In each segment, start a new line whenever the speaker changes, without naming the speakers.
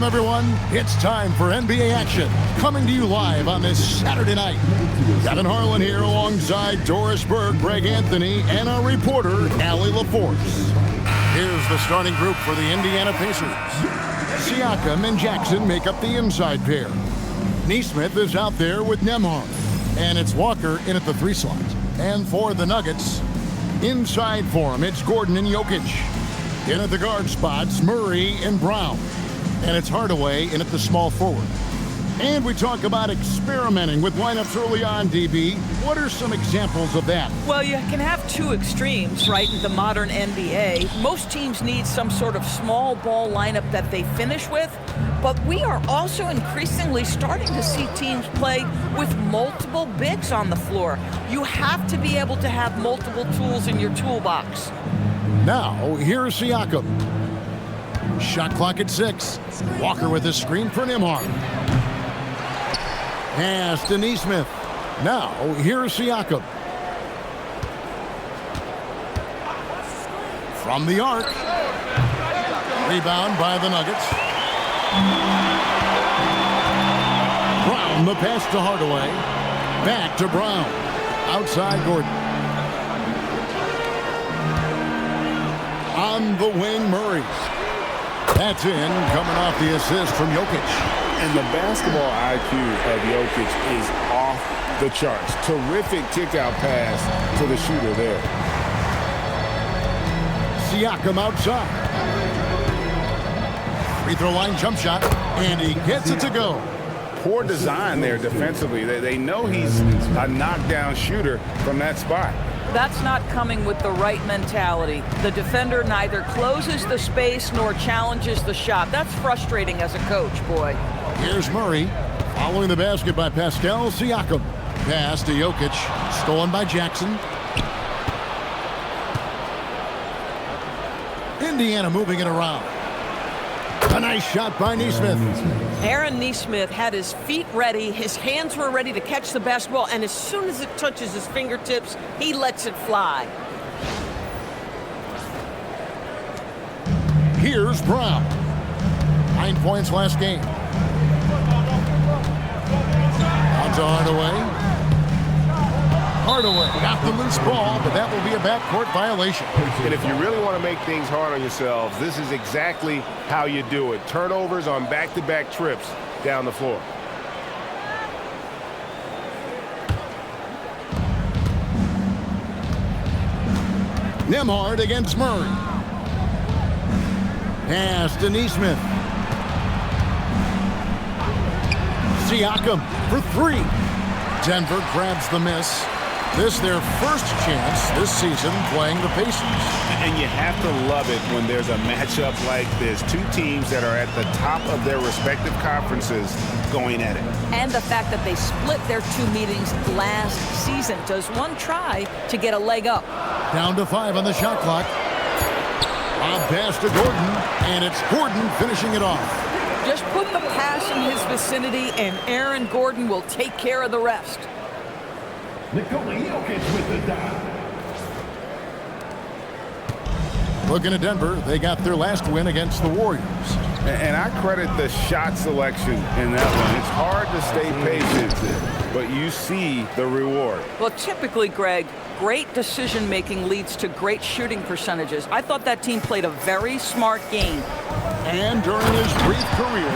Everyone, it's time for NBA action, coming to you live on this Saturday night. Kevin Harlan here alongside Doris Berg, Greg Anthony, and our reporter, Allie LaForce. Here's the starting group for the Indiana Pacers. Siakam and Jackson make up the inside pair. Nesmith is out there with Nembhard, and it's Walker in at the 3 slot. And for the Nuggets, inside for him, it's Gordon and Jokic. In at the guard spots, Murray and Brown. And it's Hardaway in at the small forward. And we talk about experimenting with lineups early on, DB. What are some examples of that?
Well, you can have 2 extremes, right, in the modern NBA. Most teams need some sort of small ball lineup that they finish with, but we are also increasingly starting to see teams play with multiple bigs on the floor. You have to be able to have multiple tools in your toolbox.
Now, here's Siakam. Shot clock at 6. Walker with a screen for Nembhard. Pass to Nesmith. Now, here's Siakam. From the arc. Rebound by the Nuggets. Brown, the pass to Hardaway. Back to Brown. Outside Gordon. On the wing, Murray. That's in, coming off the assist from Jokic.
And the basketball IQ of Jokic is off the charts. Terrific kick-out pass to the shooter there.
Siakam outside. Free throw line jump shot, and he gets it to go.
Poor design there defensively. They know he's a knockdown shooter from that spot.
That's not coming with the right mentality. The defender neither closes the space nor challenges the shot. That's frustrating as a coach, boy.
Here's Murray, following the basket by Pascal. Siakam. Pass to Jokic, stolen by Jackson. Indiana moving it around. A nice shot by Nesmith.
Aaron Nesmith had his feet ready, his hands were ready to catch the basketball, and as soon as it touches his fingertips, he lets it fly.
Here's Brown. 9 points last game. On to Hardaway. Hardaway got the loose ball, but that will be a backcourt violation.
And if you really want to make things hard on yourselves, this is exactly how you do it. Turnovers on back-to-back trips down the floor.
Nembhard against Murray. Pass to Nesmith. Siakam for 3. Denver grabs the miss. This their first chance this season playing the Pacers.
And you have to love it when there's a matchup like this. 2 teams that are at the top of their respective conferences going at it.
And the fact that they split their 2 meetings last season. Does one try to get a leg up?
Down to 5 on the shot clock. Lob pass to Gordon, and it's Gordon finishing it off.
Just put the pass in his vicinity, and Aaron Gordon will take care of the rest.
Nikola Jokic with the dive.
Looking at Denver, they got their last win against the Warriors.
And I credit the shot selection in that one. It's hard to stay patient, but you see the reward.
Well, typically, Greg, great decision-making leads to great shooting percentages. I thought that team played a very smart game.
And during his brief career,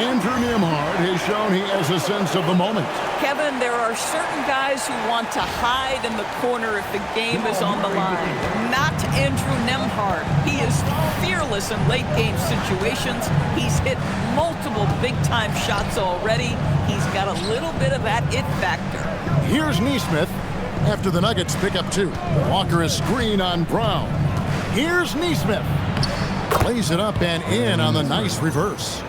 Andrew Nembhard has shown he has a sense of the moment.
Kevin, there are certain guys who want to hide in the corner if the game is on the line. Not Andrew Nembhard. He is fearless in late-game situations. He's hit multiple big-time shots already. He's got a little bit of that it factor.
Here's Nesmith after the Nuggets pick up 2. Walker a screen on Brown. Here's Nesmith. Plays it up and in on the nice reverse.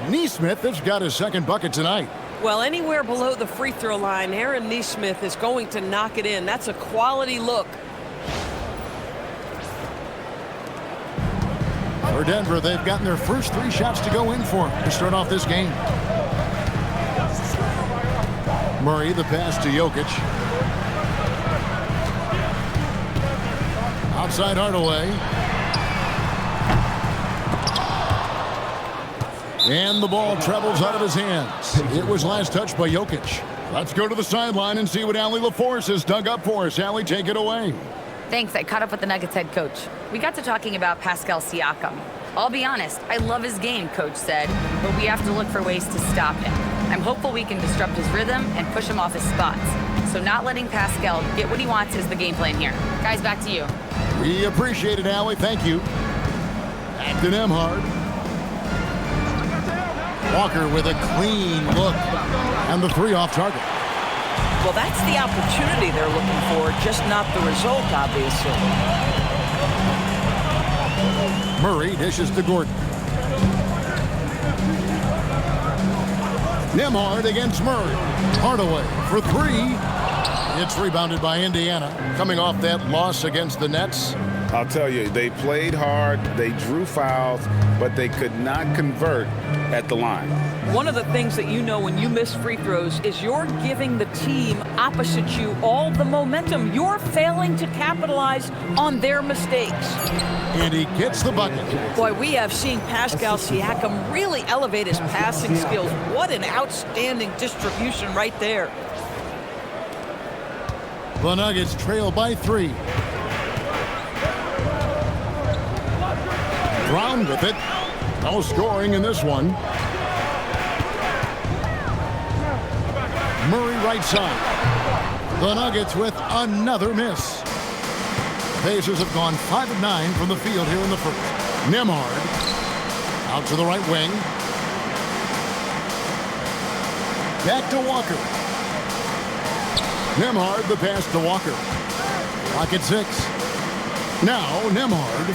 Nesmith has got his 2nd bucket tonight.
Well, anywhere below the free throw line, Aaron Nesmith is going to knock it in. That's a quality look.
For Denver, they've gotten their first 3 shots to go in for to start off this game. Murray, the pass to Jokic. Outside Hardaway. And the ball travels out of his hands. It was last touched by Jokic. Let's go to the sideline and see what Allie LaForce has dug up for us. Allie, take it away.
Thanks. I caught up with the Nuggets head coach. We got to talking about Pascal Siakam. I'll be honest, I love his game, coach said, but we have to look for ways to stop him. I'm hopeful we can disrupt his rhythm and push him off his spots. So not letting Pascal get what he wants is the game plan here. Guys, back to you.
We appreciate it, Allie. Thank you. Back to Nembhard. Walker with a clean look. And the three off target.
Well, that's the opportunity they're looking for, just not the result, obviously.
Murray dishes to Gordon. Nembhard against Murray. Hardaway for three. It's rebounded by Indiana, coming off that loss against the Nets.
I'll tell you, they played hard, they drew fouls, but they could not convert at the line.
One of the things that you know when you miss free throws is you're giving the team opposite you all the momentum. You're failing to capitalize on their mistakes.
And he gets the bucket.
Boy, we have seen Pascal Siakam really elevate his passing skills. What an outstanding distribution right there.
The Nuggets trail by 3. Brown with it. No scoring in this one. Murray right side. The Nuggets with another miss. Pacers have gone 5 of 9 from the field here in the first. Nembhard out to the right wing. Back to Walker. Nembhard, the pass to Walker. Clock at 6. Now Nembhard.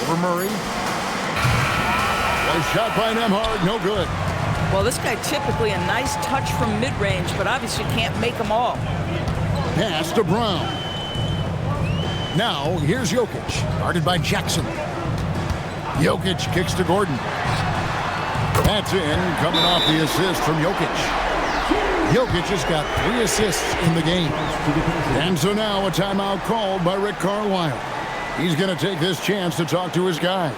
Over Murray. A shot by Nembhard, no good.
Well, this guy typically a nice touch from mid-range, but obviously can't make them all.
Pass to Brown. Now here's Jokic, guarded by Jackson. Jokic kicks to Gordon. That's in, coming off the assist from Jokic. Jokic has got 3 assists in the game. And so now a timeout called by Rick Carlisle. He's going to take this chance to talk to his guys.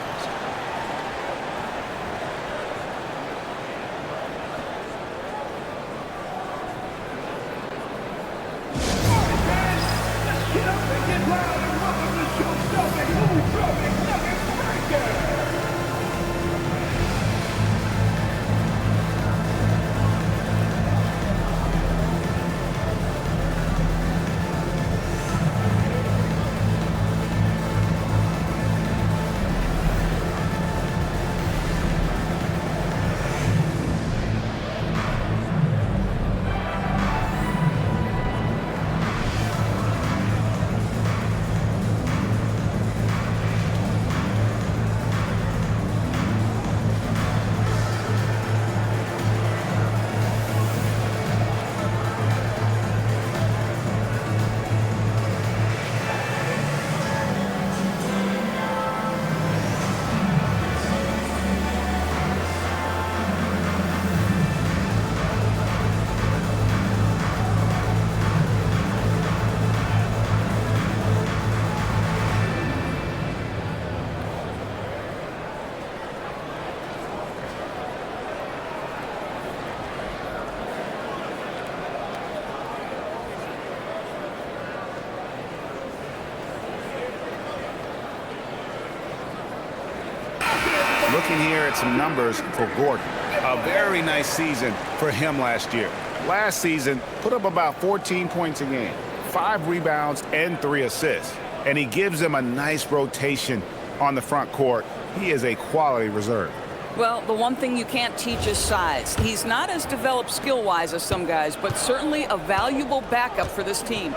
Looking here at some numbers for Gordon. A very nice season for him last year. Last season, put up about 14 points a game, 5 rebounds, and 3 assists. And he gives them a nice rotation on the front court. He is a quality reserve.
Well, the one thing you can't teach is size. He's not as developed skill-wise as some guys, but certainly a valuable backup for this team.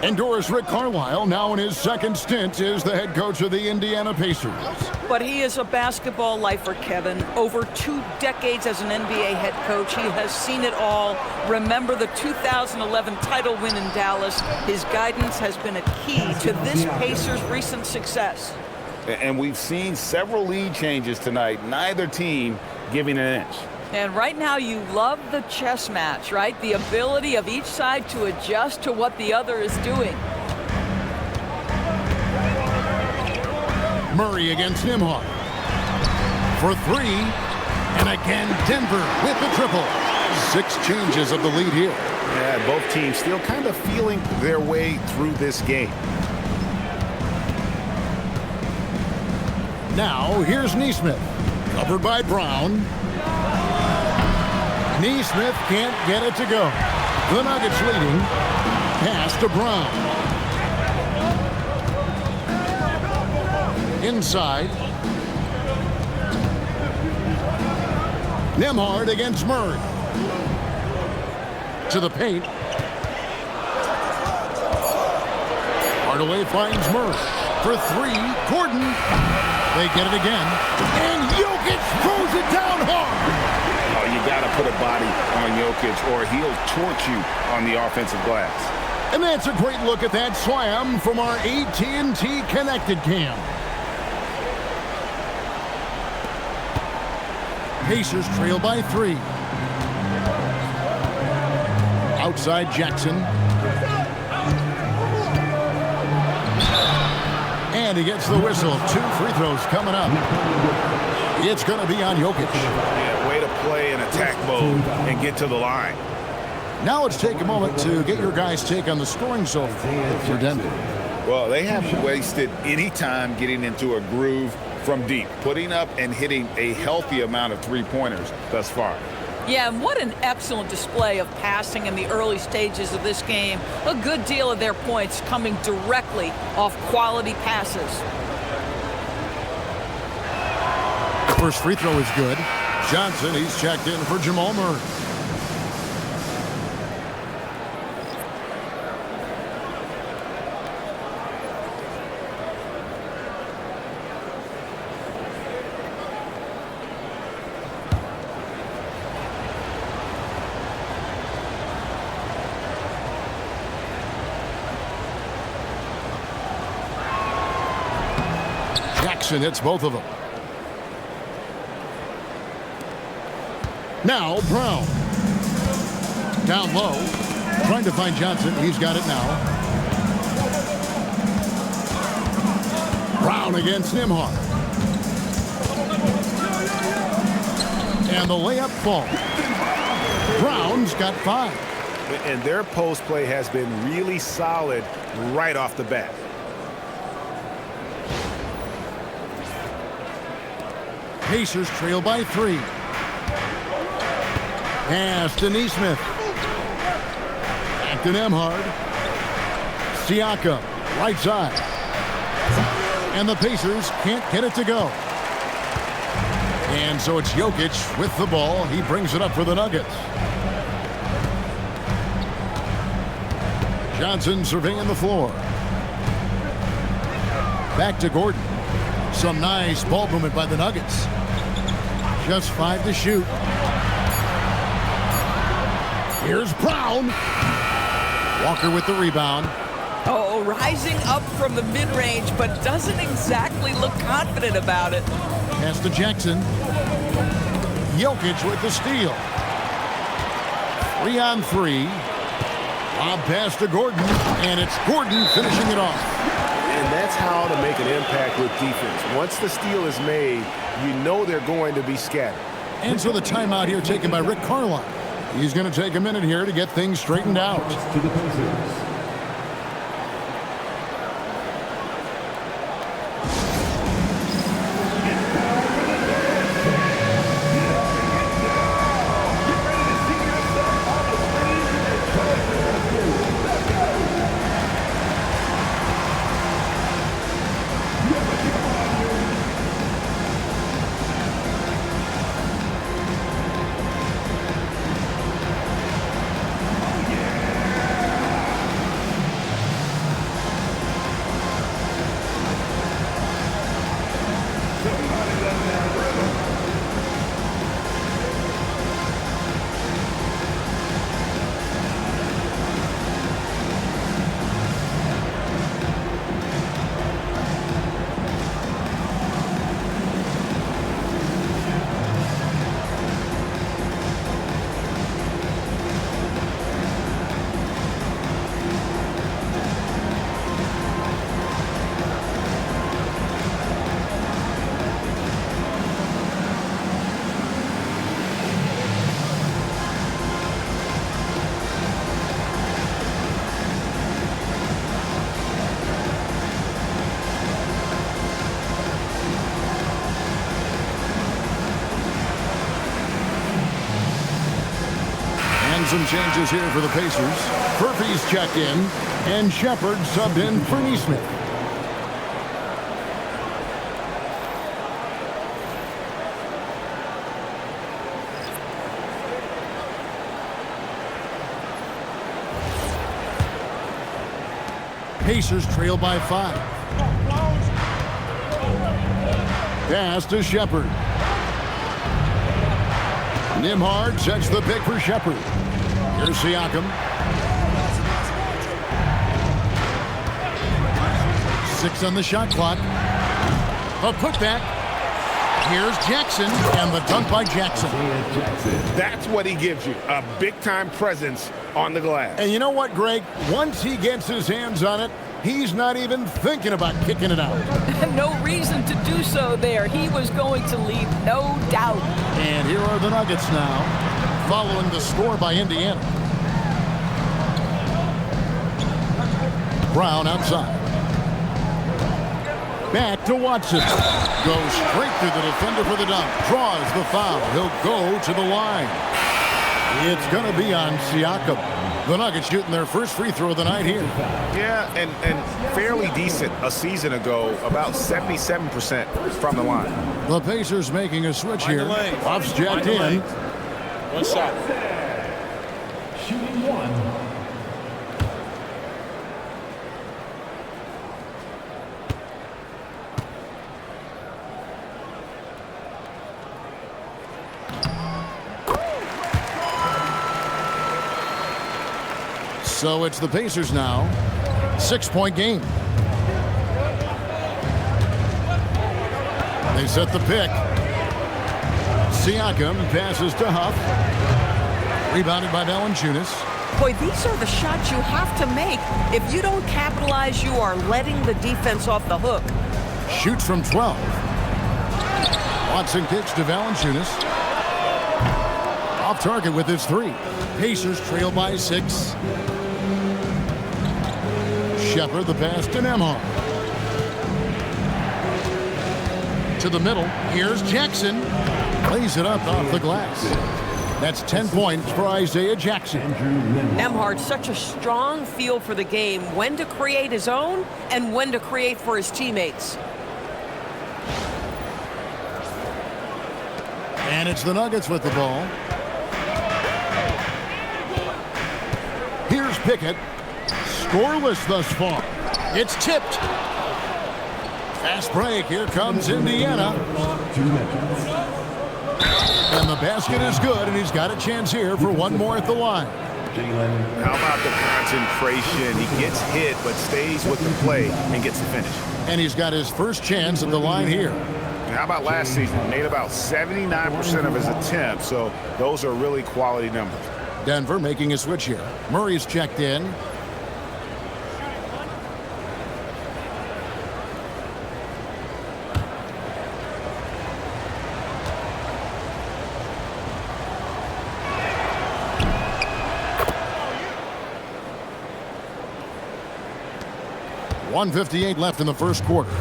And Doris Rick Carlisle, now in his second stint, is the head coach of the Indiana Pacers.
But he is a basketball lifer, Kevin. Over 2 decades as an NBA head coach, he has seen it all. Remember the 2011 title win in Dallas. His guidance has been a key to this Pacers' recent success.
And we've seen several lead changes tonight, neither team giving an inch.
And right now you love the chess match, right? The ability of each side to adjust to what the other is doing.
Murray against Nembhard. for three. And again, Denver with the triple. 6 changes of the lead here.
Yeah, both teams still kind of feeling their way through this game.
Now, here's Nesmith. Covered by Brown. Nesmith can't get it to go. The Nuggets leading. Pass to Brown. Inside. Nembhard against Murray. To the paint. Hardaway finds Murray for three. Gordon. They get it again. And Jokic throws it down hard.
Oh, you got to put a body on Jokic or he'll torch you on the offensive glass.
And that's a great look at that slam from our AT&T Connected Cam. Pacers trail by 3. Outside Jackson. And he gets the whistle. 2 free throws coming up. It's going to be on Jokic.
Yeah, way to play in attack mode and get to the line.
Now let's take a moment to get your guys' take on the scoring so far for Denver.
Well, they haven't wasted any time getting into a groove from deep, putting up and hitting a healthy amount of three-pointers thus far.
Yeah, and what an excellent display of passing in the early stages of this game. A good deal of their points coming directly off quality passes.
First free throw is good. Johnson, he's checked in for Jamal Murray. Jackson hits both of them. Now Brown. Down low. Trying to find Johnson. He's got it now. Brown against Nembhard. And the layup falls. Brown's got 5.
And their post play has been really solid right off the bat.
Pacers trail by 3. Pass to Nesmith. Back to Nembhard. Siakam, right side. And the Pacers can't get it to go. And so it's Jokic with the ball. He brings it up for the Nuggets. Johnson surveying the floor. Back to Gordon. Some nice ball movement by the Nuggets. Just 5 to shoot. Here's Brown. Walker with the rebound.
Oh, rising up from the mid-range, but doesn't exactly look confident about it.
Pass to Jackson. Jokic with the steal. 3 on 3. Lob pass to Gordon, and it's Gordon finishing it off.
And that's how to make an impact with defense. Once the steal is made, you know they're going to be scattered.
And so the timeout here taken by Rick Carlisle. He's going to take a minute here to get things straightened out.
To the Pacers.
Some changes here for the Pacers. Murphy's checked in, and Shepard subbed in for Nesmith. Pacers trail by 5. Pass to Shepard. Nembhard sets the pick for Shepard. Here's Siakam. 6 on the shot clock. A putback. Here's Jackson, and the dunk by Jackson.
That's what he gives you, a big-time presence on the glass.
And you know what, Greg? Once he gets his hands on it, he's not even thinking about kicking it out.
No reason to do so there. He was going to leave, no doubt.
And here are the Nuggets now, following the score by Indiana. Brown outside. Back to Watson. Goes straight through the defender for the dunk. Draws the foul. He'll go to the line. It's going to be on Siakam. The Nuggets shooting their first free throw of the night here.
Yeah, and fairly decent a season ago, about 77% from the line.
The Pacers making a switch here. Off's jacked in.
One shot.
Shooting 1.
So it's the Pacers now. 6-point game. They set the pick. Siakam passes to Huff. Rebounded by Valanciunas.
Boy, these are the shots you have to make. If you don't capitalize, you are letting the defense off the hook.
Shoots from 12. Watson kicks to Valanciunas. Off target with his 3. Pacers trail by 6. Shepard, the pass to Nembhard. To the middle. Here's Jackson. Lays it up off the glass. That's 10 points for Isaiah Jackson.
Nembhard, such a strong feel for the game, when to create his own and when to create for his teammates.
And it's the Nuggets with the ball. Here's Pickett. Scoreless thus far. It's tipped. Fast break. Here comes Indiana. And the basket is good, and he's got a chance here for one more at the line.
How about the concentration? He gets hit, but stays with the play and gets the finish.
And he's got his first chance at the line here.
And how about last season? Made about 79% of his attempts, so those are really quality numbers.
Denver making a switch here. Murray's checked in. .158 left in the first quarter.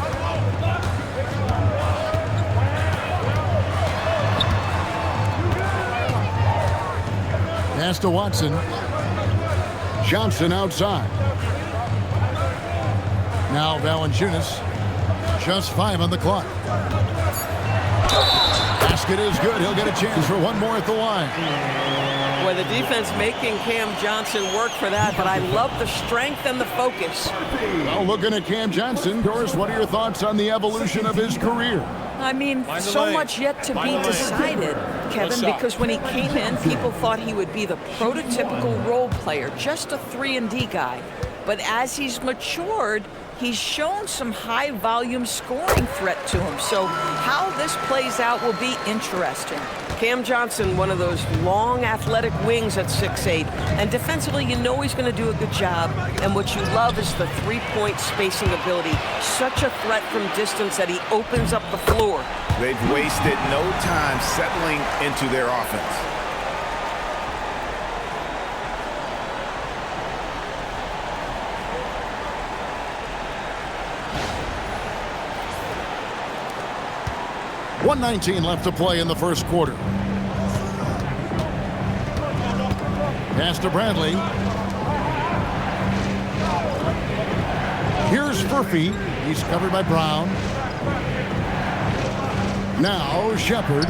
Pass to Watson. Johnson outside. Now Valanciunas. Just 5 on the clock. Basket is good. He'll get a chance for one more at the line.
Boy, the defense making Cam Johnson work for that, but I love the strength and the focus.
Well, looking at Cam Johnson, Doris, what are your thoughts on the evolution of his career?
I mean, so much yet to be decided, Kevin, because when he came in, people thought he would be the prototypical role player, just a 3-and-D guy. But as he's matured, he's shown some high-volume scoring threat to him. So how this plays out will be interesting.
Cam Johnson, one of those long athletic wings at 6'8", and defensively you know he's going to do a good job, and what you love is the three-point spacing ability. Such a threat from distance that he opens up the floor.
They've wasted no time settling into their offense. .119 left to play in the first quarter.
Pass to Bradley. Here's Murphy. He's covered by Brown. Now Shepard.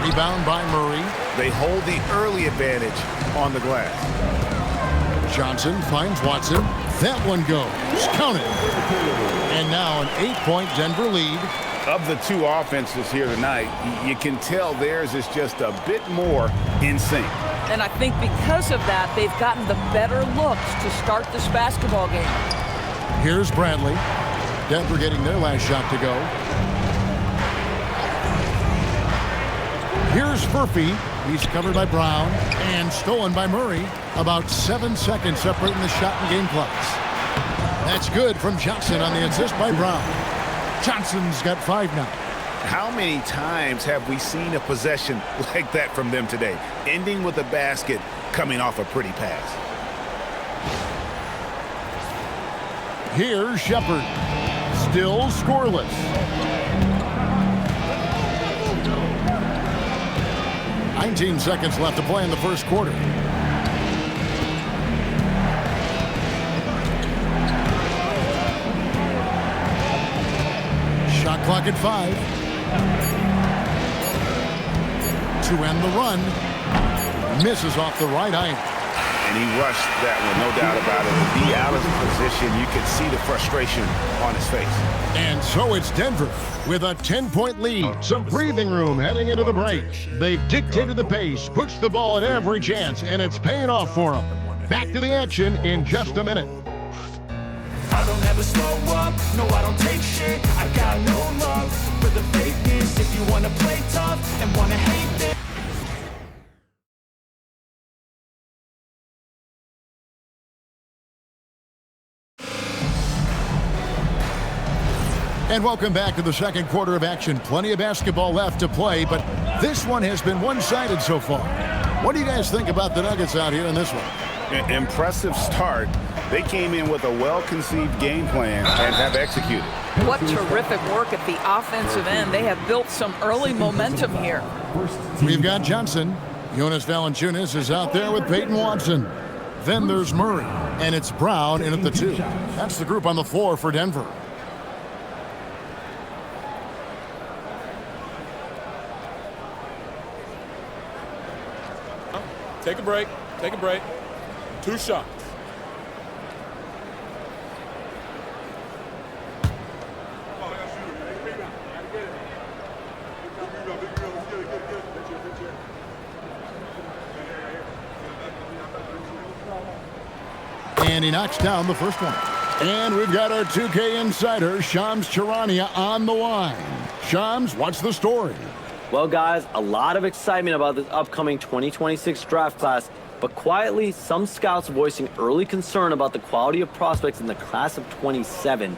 Rebound by Murray.
They hold the early advantage on the glass.
Johnson finds Watson. That one goes. Count it. And now an 8-point Denver lead.
Of the two offenses here tonight, you can tell theirs is just a bit more in sync.
And I think because of that, they've gotten the better looks to start this basketball game.
Here's Bradley. Denver getting their last shot to go. Here's Murphy. He's covered by Brown and stolen by Murray. About 7 seconds separating the shot and game clocks. That's good from Johnson on the assist by Brown. Johnson's got 5 now.
How many times have we seen a possession like that from them today, ending with a basket coming off a pretty pass?
Here's Shepard. Still scoreless. 19 seconds left to play in the first quarter. Shot clock at 5. To end the run. Misses off the right eye.
And he rushed that one, no doubt about it. To be out of position, you could see the frustration on his face.
And so it's Denver with a 10-point lead. Some breathing room heading into the break. They've dictated the pace, pushed the ball at every chance, and it's paying off for them. Back to the action in just a minute.
I don't ever slow up, no I don't take shit. I got no love for the fakeness. If you wanna play tough and wanna hate this.
And welcome back to the second quarter of action. Plenty of basketball left to play, but this one has been one-sided so far. What do you guys think about the Nuggets out here in this one?
Impressive start. They came in with a well-conceived game plan and have executed.
What terrific work at the offensive end. They have built some early momentum here.
We've got Johnson. Jonas Valanciunas is out there with Peyton Watson. Then there's Murray, and it's Brown in at the 2. That's the group on the floor for Denver.
Take a break. Take a break. 2 shots.
And he knocks down the first one. And we've got our 2K insider, Shams Charania, on the line. Shams, what's the story?
Well, guys, a lot of excitement about this upcoming 2026 draft class, but quietly, some scouts voicing early concern about the quality of prospects in the class of 27.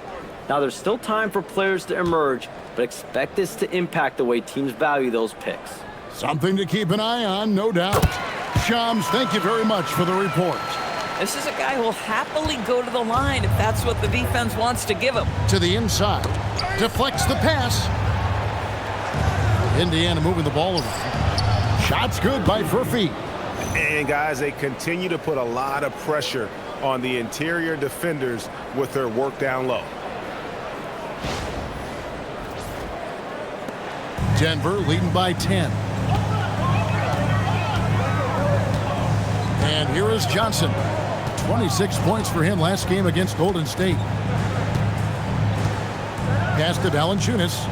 Now, there's still time for players to emerge, but expect this to impact the way teams value those picks.
Something to keep an eye on, no doubt. Shams, thank you very much for the report.
This is a guy who will happily go to the line if that's what the defense wants to give him.
To the inside. Deflects the pass. Indiana moving the ball around. Shots good by Murphy.
And guys, they continue to put a lot of pressure on the interior defenders with their work down low.
Denver leading by 10. And here is Johnson. 26 points for him last game against Golden State. Pass to Valanciunas.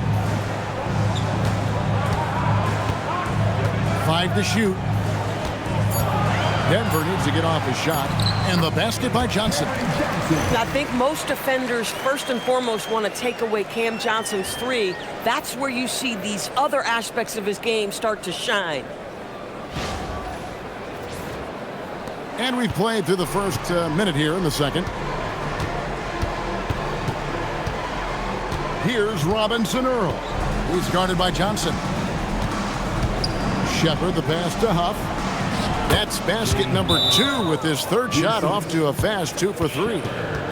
5 to shoot. Denver needs to get off his shot. And the basket by Johnson.
I think most defenders first and foremost want to take away Cam Johnson's 3. That's where you see these other aspects of his game start to shine.
And we've played through the first minute here in the second. Here's Robinson Earl. He's guarded by Johnson. Shepard, the pass to Huff. That's basket number 2 with his third shot off to a fast 2 for 3.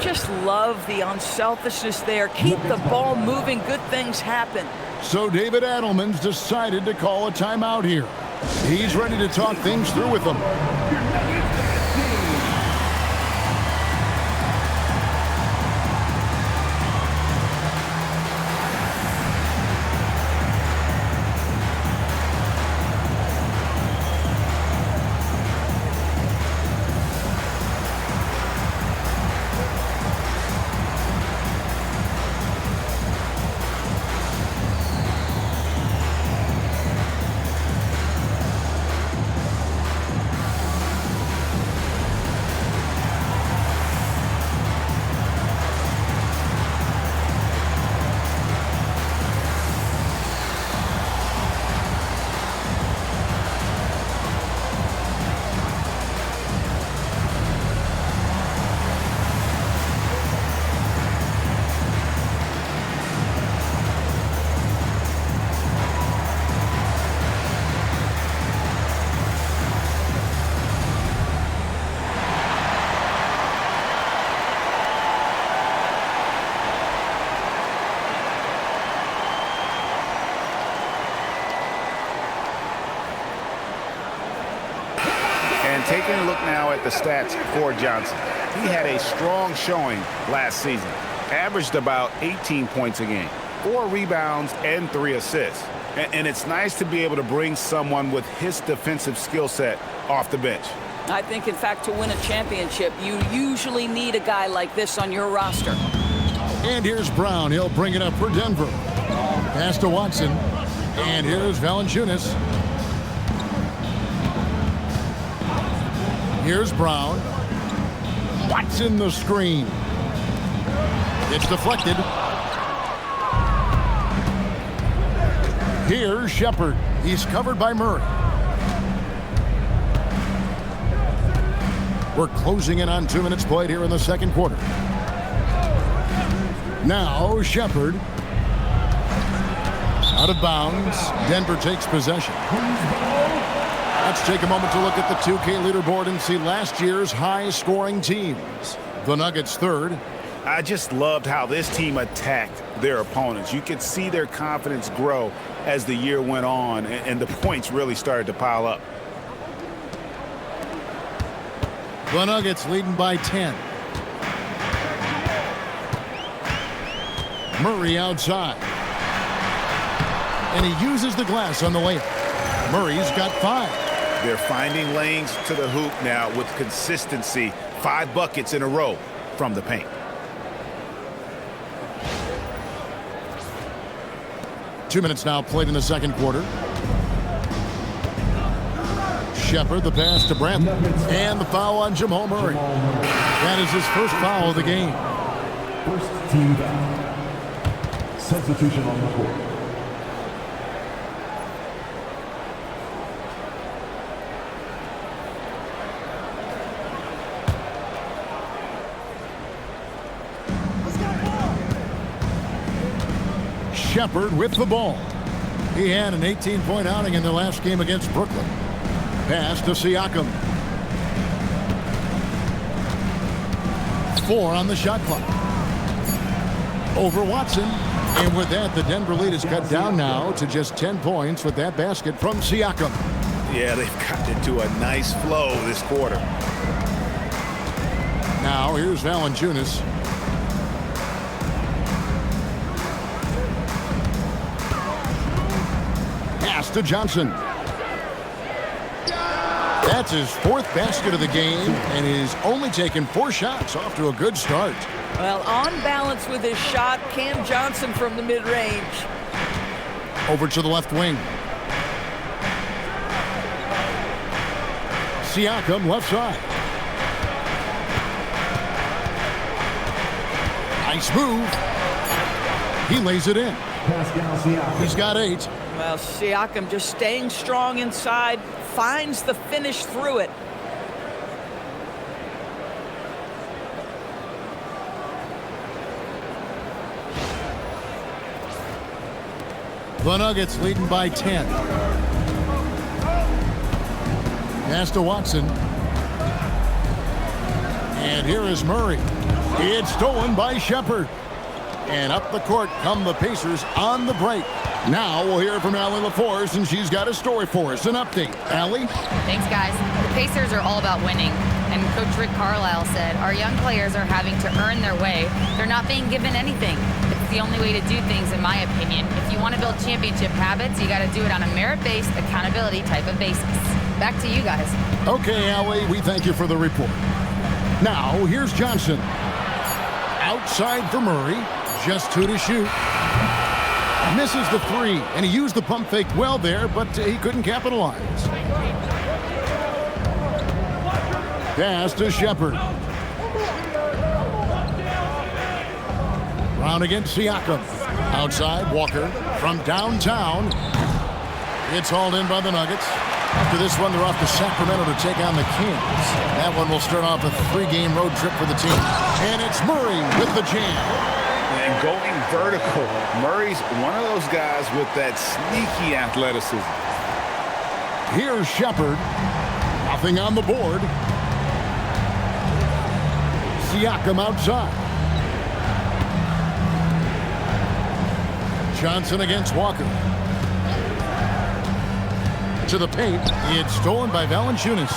Just love the unselfishness there. Keep the ball moving. Good things happen.
So David Adelman's decided to call a timeout here. He's ready to talk things through with them.
Taking a look now at the stats for Johnson. He had a strong showing last season. Averaged about 18 points a game, 4 rebounds, and 3 assists. And it's nice to be able to bring someone with his defensive skill set off the bench.
I think, in fact, to win a championship, you usually need a guy like this on your roster.
And here's Brown. He'll bring it up for Denver. Pass to Watson. And here's Valanciunas. Here's Brown. Watson the screen. It's deflected. Here's Shepherd. He's covered by Murray. We're closing in on 2 minutes played here in the second quarter. Now Shepherd. Out of bounds. Denver takes possession. Let's take a moment to look at the 2K leaderboard and see last year's high-scoring teams. The Nuggets third.
I just loved how this team attacked their opponents. You could see their confidence grow as the year went on, and the points really started to pile up.
The Nuggets leading by 10. Murray outside. And he uses the glass on the layup. Murray's got 5.
They're finding lanes to the hoop now with consistency. 5 buckets in a row from the paint.
Two minutes now played in the second quarter. Shepherd, the pass to Brandt. And the foul on Jamal Murray. That is his first foul of the game.
First team foul. Substitution on the court.
Shepherd with the ball. He had an 18-point outing in the last game against Brooklyn. Pass to Siakam. 4 on the shot clock. Over Watson. And with that, the Denver lead is cut down now to just 10 points with that basket from Siakam.
Yeah, they've gotten into a nice flow this quarter.
Now here's Valanciunas. Pass to Johnson. That's his 4th basket of the game, and he's only taken 4 shots. Off to a good start.
Well, on balance with his shot, Cam Johnson from the mid-range.
Over to the left wing. Siakam left side. Nice move. He lays it in.
Pascal Siakam.
He's got 8.
Well, Siakam just staying strong inside, finds the finish through it.
The Nuggets leading by 10. Pass to Watson. And here is Murray. It's stolen by Shepard. And up the court come the Pacers on the break. Now we'll hear from Allie LaForce, and she's got a story for us. An update. Allie?
Thanks, guys. The Pacers are all about winning. And Coach Rick Carlisle said, our young players are having to earn their way. They're not being given anything. It's the only way to do things, in my opinion. If you want to build championship habits, you got to do it on a merit-based, accountability type of basis. Back to you guys.
Okay, Allie, we thank you for the report. Now, here's Johnson. Outside for Murray. Just 2 to shoot. Misses the 3, and he used the pump fake well there, but he couldn't capitalize. Pass to Shepard. Brown against Siakam. Outside, Walker from downtown. It's hauled in by the Nuggets. After this one, they're off to Sacramento to take on the Kings. That one will start off a 3-game road trip for the team. And it's Murray with the jam.
And going vertical. Murray's one of those guys with that sneaky athleticism.
Here's Shepard. Nothing on the board. Siakam outside. Johnson against Walker. To the paint. It's stolen by Valanciunas.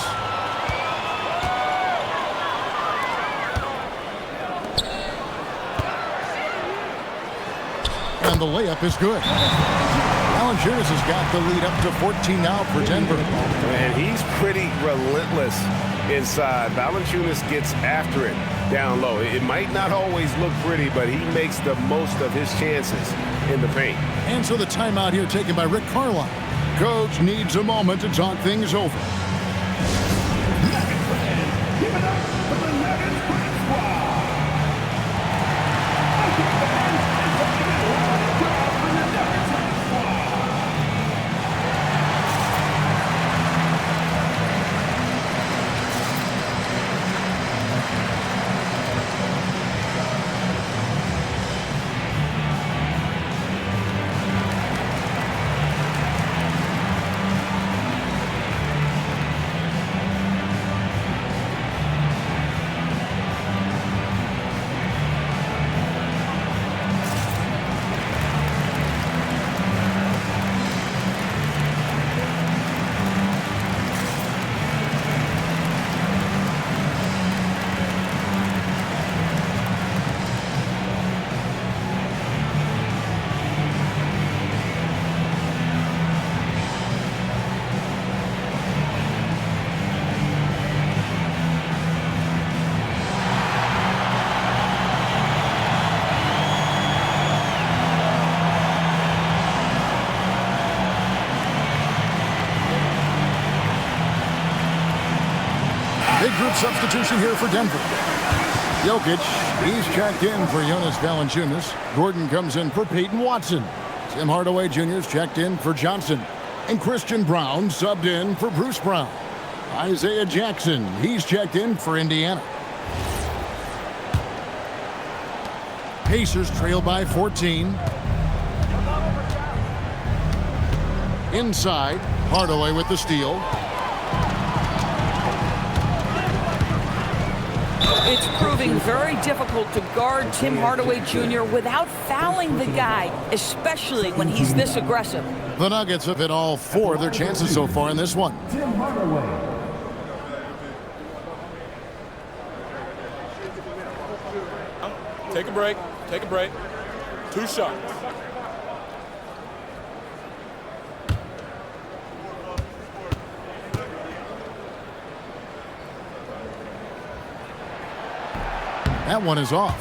And the layup is good. Valanciunas has got the lead up to 14 now for Denver.
And he's pretty relentless inside. Valanciunas gets after it down low. It might not always look pretty, but he makes the most of his chances in the paint.
And so the timeout here taken by Rick Carlisle. Coach needs a moment to talk things over. Big group substitution here for Denver. Jokic, he's checked in for Jonas Valanciunas. Gordon comes in for Peyton Watson. Tim Hardaway Jr. is checked in for Johnson. And Christian Brown subbed in for Bruce Brown. Isaiah Jackson, he's checked in for Indiana. Pacers trail by 14. Inside, Hardaway with the steal.
It's proving very difficult to guard Tim Hardaway Jr. without fouling the guy, especially when he's this aggressive.
The Nuggets have hit all 4 of their chances so far in this one.
Tim Hardaway.
Take a break. Take a break. 2 shots.
That one is off.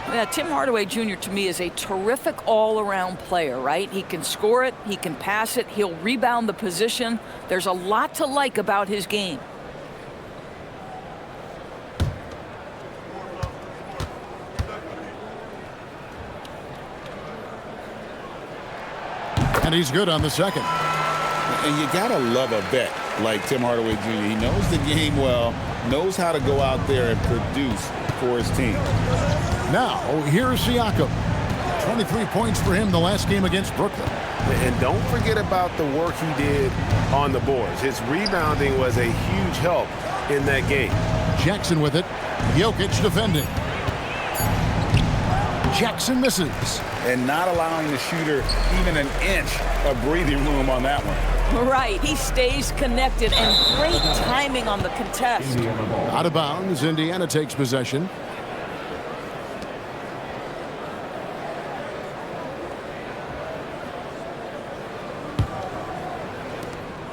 Yeah, Tim Hardaway Jr. to me is a terrific all-around player, right? He can score it, he can pass it, he'll rebound the position. There's a lot to like about his game.
And he's good on the second.
And you gotta love a vet like Tim Hardaway Jr. He knows the game well, knows how to go out there and produce for his team.
Now, here's Siakam. 23 points for him the last game against Brooklyn.
And don't forget about the work he did on the boards. His rebounding was a huge help in that game.
Jackson with it. Jokic defending. Jackson misses.
And not allowing the shooter even an inch of breathing room on that one.
Right, he stays connected, and great timing on the contest.
Out of bounds, Indiana takes possession.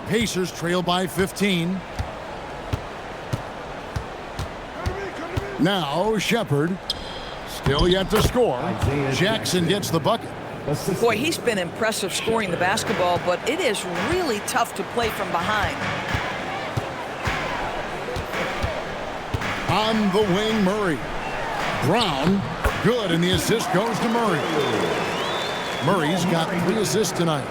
Pacers trail by 15. Now Shepherd, still yet to score. Jackson gets the bucket.
Boy, he's been impressive scoring the basketball, but it is really tough to play from behind.
On the wing, Murray. Brown, good, and the assist goes to Murray. Murray's got 3 assists tonight.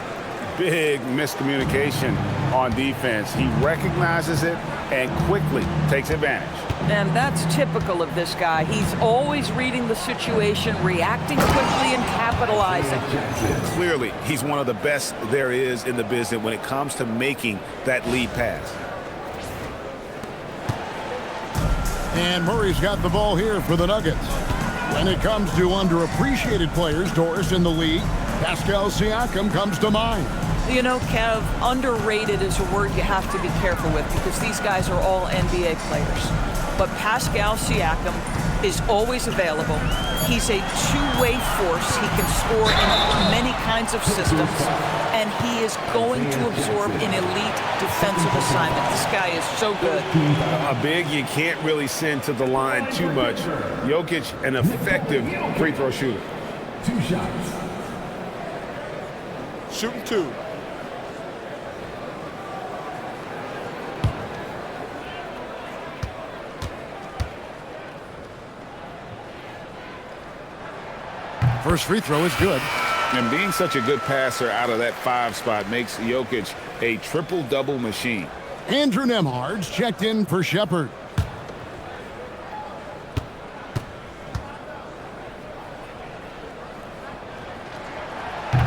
Big miscommunication on defense. He recognizes it and quickly takes advantage.
And that's typical of this guy. He's always reading the situation, reacting quickly, and capitalizing.
Clearly, he's one of the best there is in the business when it comes to making that lead pass.
And Murray's got the ball here for the Nuggets. When it comes to underappreciated players, Doris, in the league, Pascal Siakam comes to mind.
You know, Kev, underrated is a word you have to be careful with because these guys are all NBA players. But Pascal Siakam is always available. He's a two-way force. He can score in many kinds of systems, and he is going to absorb an elite defensive assignment. This guy is so good.
A big you can't really send to the line too much. Jokic, an effective free throw shooter.
2 shots.
Shooting 2.
First free throw is good.
And being such a good passer out of that 5 spot makes Jokic a triple-double machine.
Andrew Nembhard's checked in for Shepherd.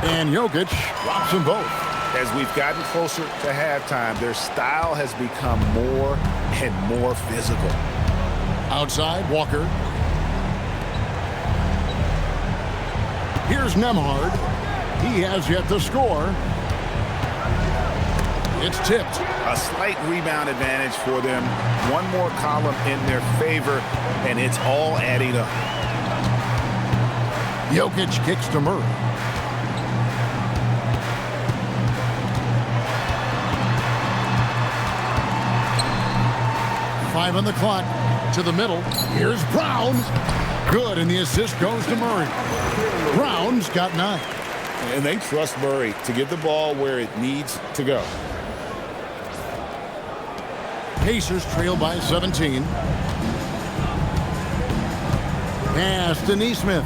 And Jokic drops them both.
As we've gotten closer to halftime, their style has become more and more physical.
Outside, Walker. Here's Nembhard. He has yet to score. It's tipped.
A slight rebound advantage for them. One more column in their favor, and it's all adding up.
Jokic kicks to Murray. Five on the clock. To the middle. Here's Brown. Good, and the assist goes to Murray. Brown's got 9.
And they trust Murray to get the ball where it needs to go.
Pacers trail by 17. Pass to Nesmith.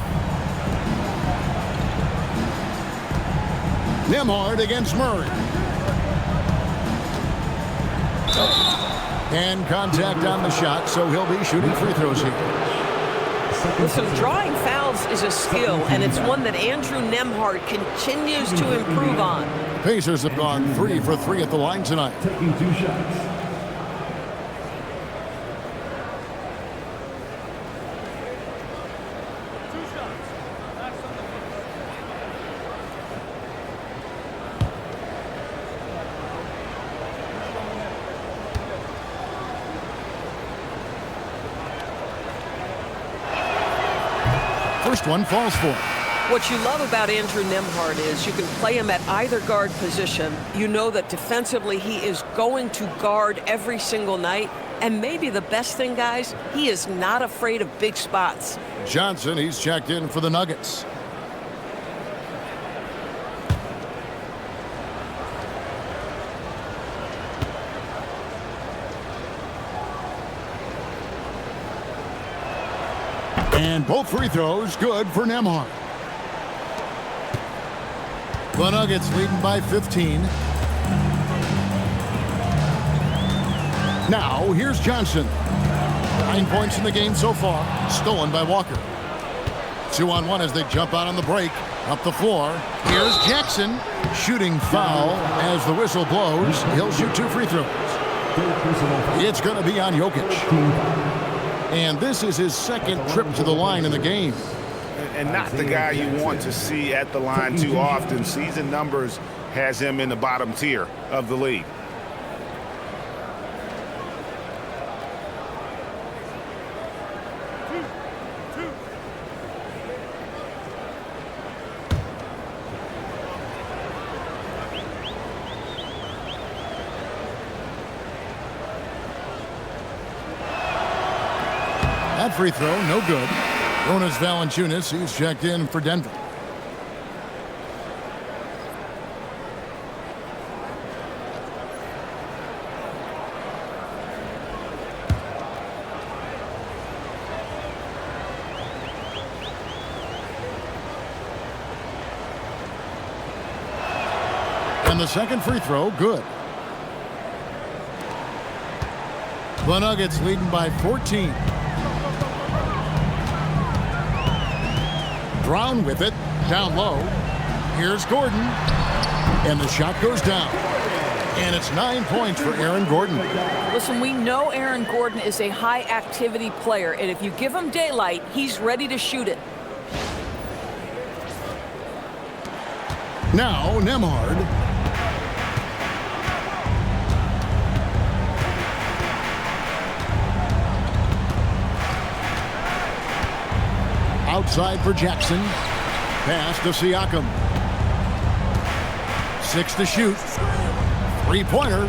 Nembhard against Murray. And contact on the shot, so he'll be shooting free throws here.
Listen, drawing fouls is a skill, and it's one that Andrew Nembhard continues to improve on.
Pacers have gone 3 for 3 at the line tonight.
Taking 2 shots.
First one falls for.
What you love about Andrew Nembhard is you can play him at either guard position. You know that defensively he is going to guard every single night. And maybe the best thing, guys, he is not afraid of big spots.
Johnson, he's checked in for the Nuggets. And both free throws good for Nembhard. The Nuggets leading by 15. Now, here's Johnson. 9 points in the game so far. Stolen by Walker. 2-on-1 as they jump out on the break. Up the floor. Here's Jackson. Shooting foul as the whistle blows. He'll shoot 2 free throws. It's going to be on Jokic. And this is his second trip to the line in the game.
and not the guy you want to see at the line too often. Season numbers has him in the bottom tier of the league.
That free throw, no good. Jonas Valanciunas, he's checked in for Denver. And the second free throw, good. The Nuggets leading by 14. Brown with it, down low. Here's Gordon, and the shot goes down. And it's 9 points for Aaron Gordon.
Listen, we know Aaron Gordon is a high-activity player, and if you give him daylight, he's ready to shoot it.
Now, Nembhard. Outside for Jackson. Pass to Siakam. 6 to shoot. Three-pointer.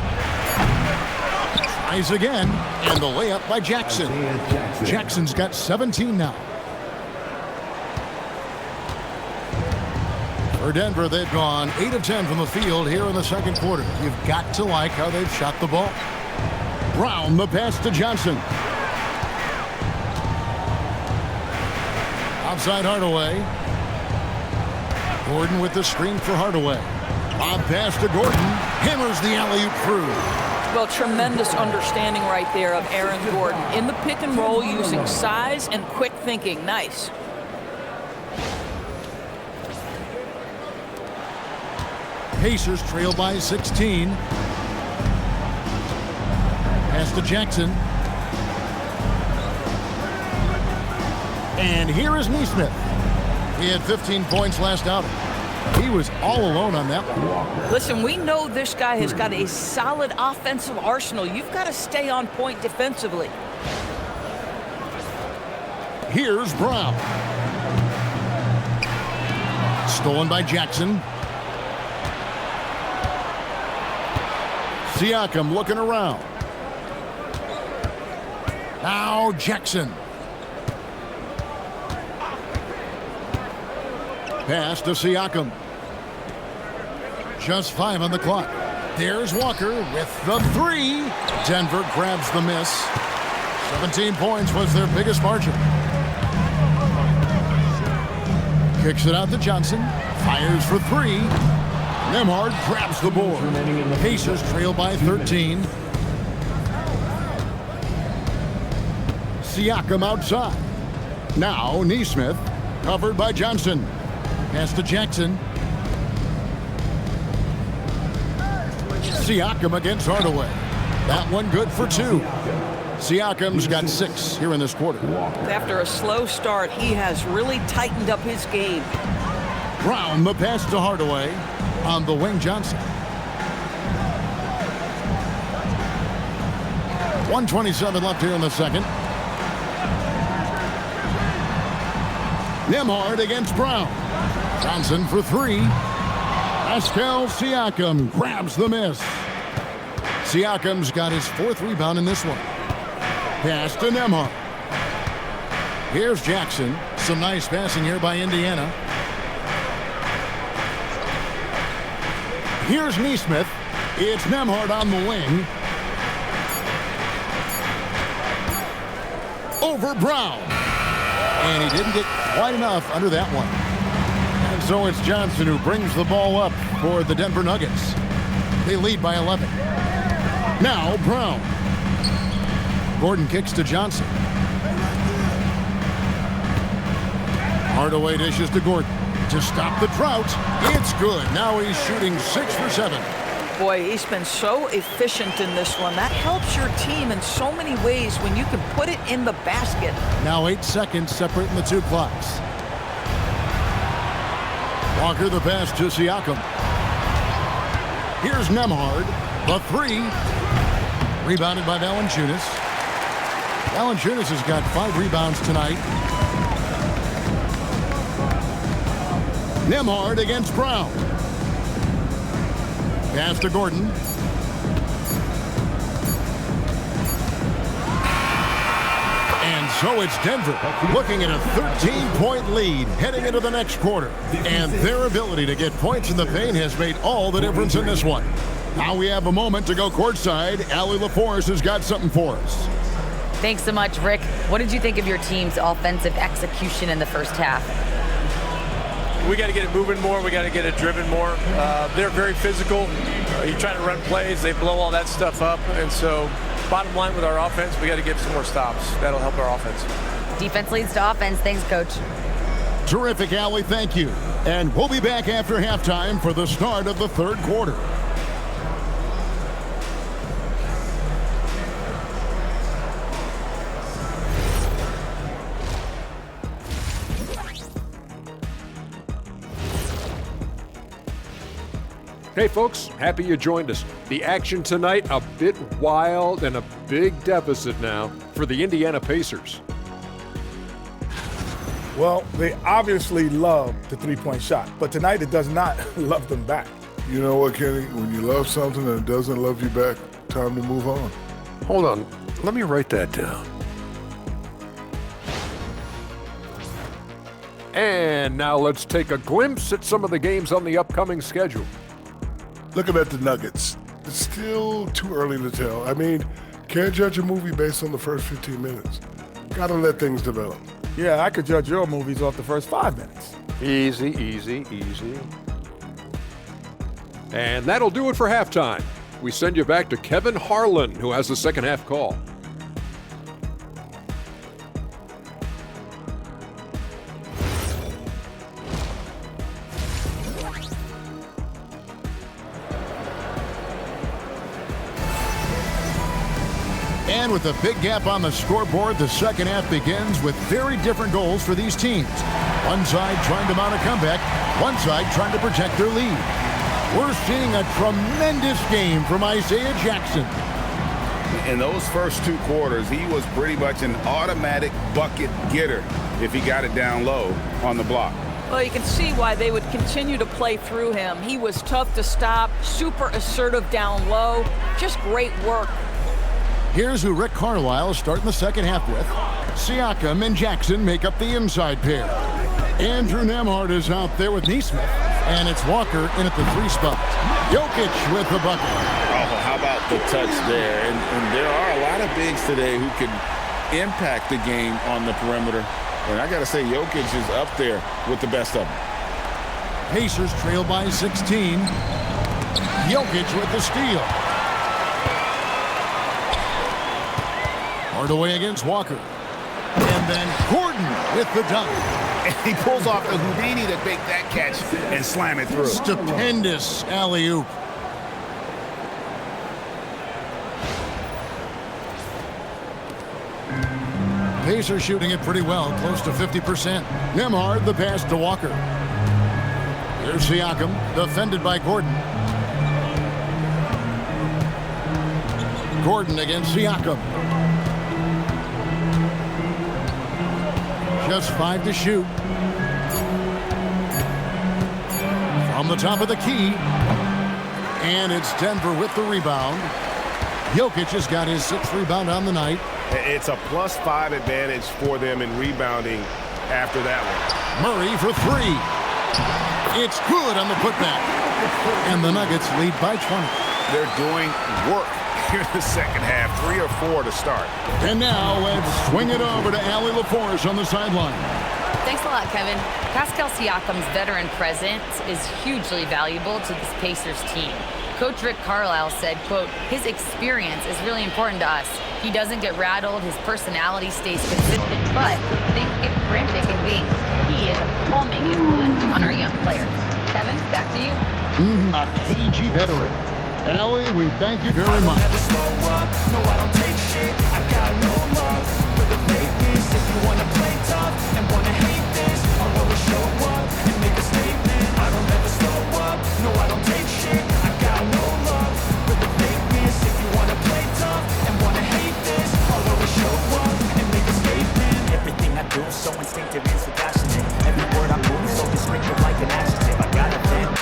Tries again. And the layup by Jackson. Jackson's got 17 now. For Denver, they've gone 8 of 10 from the field here in the second quarter. You've got to like how they've shot the ball. Brown, the pass to Johnson. Outside Hardaway. Gordon with the screen for Hardaway. Lob pass to Gordon. Hammers the alley-oop through.
Well, tremendous understanding right there of Aaron Gordon. In the pick and roll, using size and quick thinking. Nice.
Pacers trail by 16. Pass to Jackson. And here is Nesmith. He had 15 points last outing. He was all alone on that one.
Listen, we know this guy has got a solid offensive arsenal. You've got to stay on point defensively.
Here's Brown. Stolen by Jackson. Siakam looking around. Now Jackson. Pass to Siakam. Just 5 on the clock. There's Walker with the 3. Denver grabs the miss. 17 points was their biggest margin. Kicks it out to Johnson. Fires for 3. Nembhard grabs the board. Pacers trail by 13. Siakam outside. Now Nesmith, covered by Johnson. Pass to Jackson. Siakam against Hardaway. That one good for 2. Siakam's got 6 here in this quarter.
After a slow start, he has really tightened up his game.
Brown, the pass to Hardaway. On the wing, Johnson. 1:27 left here in the second. Nembhard against Brown. Johnson for 3. Pascal Siakam grabs the miss. Siakam's got his 4th rebound in this one. Pass to Nembhard. Here's Jackson. Some nice passing here by Indiana. Here's Nesmith. It's Nembhard on the wing. Over Brown. And he didn't get quite enough under that one. And so it's Johnson who brings the ball up for the Denver Nuggets. They lead by 11. Now Brown. Gordon kicks to Johnson. Hardaway dishes to Gordon. To stop the drought, it's good. Now he's shooting 6 for 7.
Boy, he's been so efficient in this one. That helps your team in so many ways when you can put it in the basket.
Now 8 seconds separating the 2 clocks. Walker the pass to Siakam. Here's Nembhard. The three. Rebounded by Valanciunas. Valanciunas has got 5 rebounds tonight. Nembhard against Brown. Pass to Gordon. And so it's Denver looking at a 13-point lead heading into the next quarter. And their ability to get points in the paint has made all the difference in this one. Now we have a moment to go courtside. Allie LaForce has got something for us.
Thanks so much, Rick. What did you think of your team's offensive execution in the first half?
We got to get it moving more. We got to get it driven more. They're very physical. You try to run plays, they blow all that stuff up. And so bottom line with our offense, we got to get some more stops. That'll help our offense.
Defense leads to offense. Thanks, Coach.
Terrific, Allie. Thank you. And we'll be back after halftime for the start of the third quarter.
Hey folks, happy you joined us. The action tonight, a bit wild and a big deficit now for the Indiana Pacers.
Well, they obviously love the three-point shot, but tonight it does not love them back.
You know what, Kenny? When you love something and it doesn't love you back, time to move on.
Hold on, let me write that down. And now let's take a glimpse at some of the games on the upcoming schedule.
Looking at the Nuggets, it's still too early to tell. I mean, can't judge a movie based on the first 15 minutes. Gotta let things develop.
Yeah, I could judge your movies off the first 5 minutes.
Easy, easy, easy. And that'll do it for halftime. We send you back to Kevin Harlan, who has the second half call.
And with a big gap on the scoreboard, the second half begins with very different goals for these teams. One side trying to mount a comeback, one side trying to protect their lead. We're seeing a tremendous game from Isaiah Jackson.
In those first 2 quarters, he was pretty much an automatic bucket getter if he got it down low on the block.
Well, you can see why they would continue to play through him. He was tough to stop, super assertive down low, just great work.
Here's who Rick Carlisle is starting the second half with. Siakam and Jackson make up the inside pair. Andrew Nembhard is out there with Nesmith, and it's Walker in at the 3 spot. Jokic with the bucket.
Oh, how about the touch there? And there are a lot of bigs today who can impact the game on the perimeter. And I got to say, Jokic is up there with the best of them.
Pacers trail by 16. Jokic with the steal. Hardaway against Walker. And then Gordon with the dunk.
And he pulls off the Houdini to make that catch and slam it through.
Stupendous alley-oop. Pacers shooting it pretty well, close to 50%. Nembhard, the pass to Walker. Here's Siakam, defended by Gordon. Gordon against Siakam. Just 5 to shoot. From the top of the key. And it's Denver with the rebound. Jokic has got his 6th rebound on the night.
It's a +5 advantage for them in rebounding after that one.
Murray for 3. It's good on the putback. And the Nuggets lead by 20.
They're doing work here in the second half. 3 or 4 to start.
And now let's swing it over to Allie LaForce on the sideline.
Thanks a lot, Kevin. Pascal Siakam's veteran presence is hugely valuable to this Pacers team. Coach Rick Carlisle said, quote, his experience is really important to us. He doesn't get rattled, his personality stays consistent, but things get frantic and big. He is a calming influence on our young players. Kevin, back to you.
A KG veteran. Allie, we thank you very much.
No, I don't take shit. I got no love for the fakeness. If you wanna play tough and wanna hate this, I'll always show up and make a statement. I don't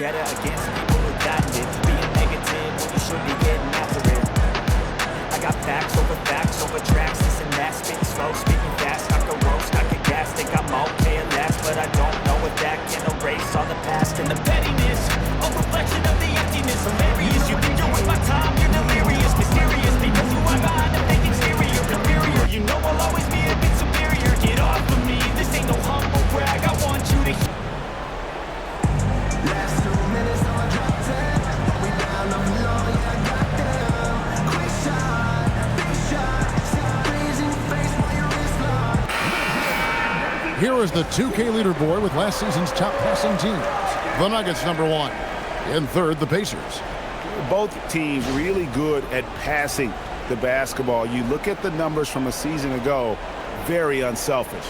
vendetta against people who gotten it. Being negative when you should be getting after it. I got facts over tracks, this and that. Spitting slow, speaking fast, I could roast, I could gas. Think I'm okay at last, but I don't know if that can erase all the past and the pettiness. A reflection of the emptiness, hilarious. You think you're with my time, you're delirious. Mysterious, because you are behind the fake exterior. Inferior, you know I'll always be a bit superior. Get off of me, this ain't no humble brag. I want you to hear.
Last 2 minutes on my drop 10. We down on the low, yeah, I got them. Quick shot, big shot. Freezing face while your wrist locked.
Here is the 2K leaderboard with last season's top passing teams. The Nuggets #1. In third, the Pacers.
Both teams really good at passing the basketball. You look at the numbers from a season ago, very unselfish.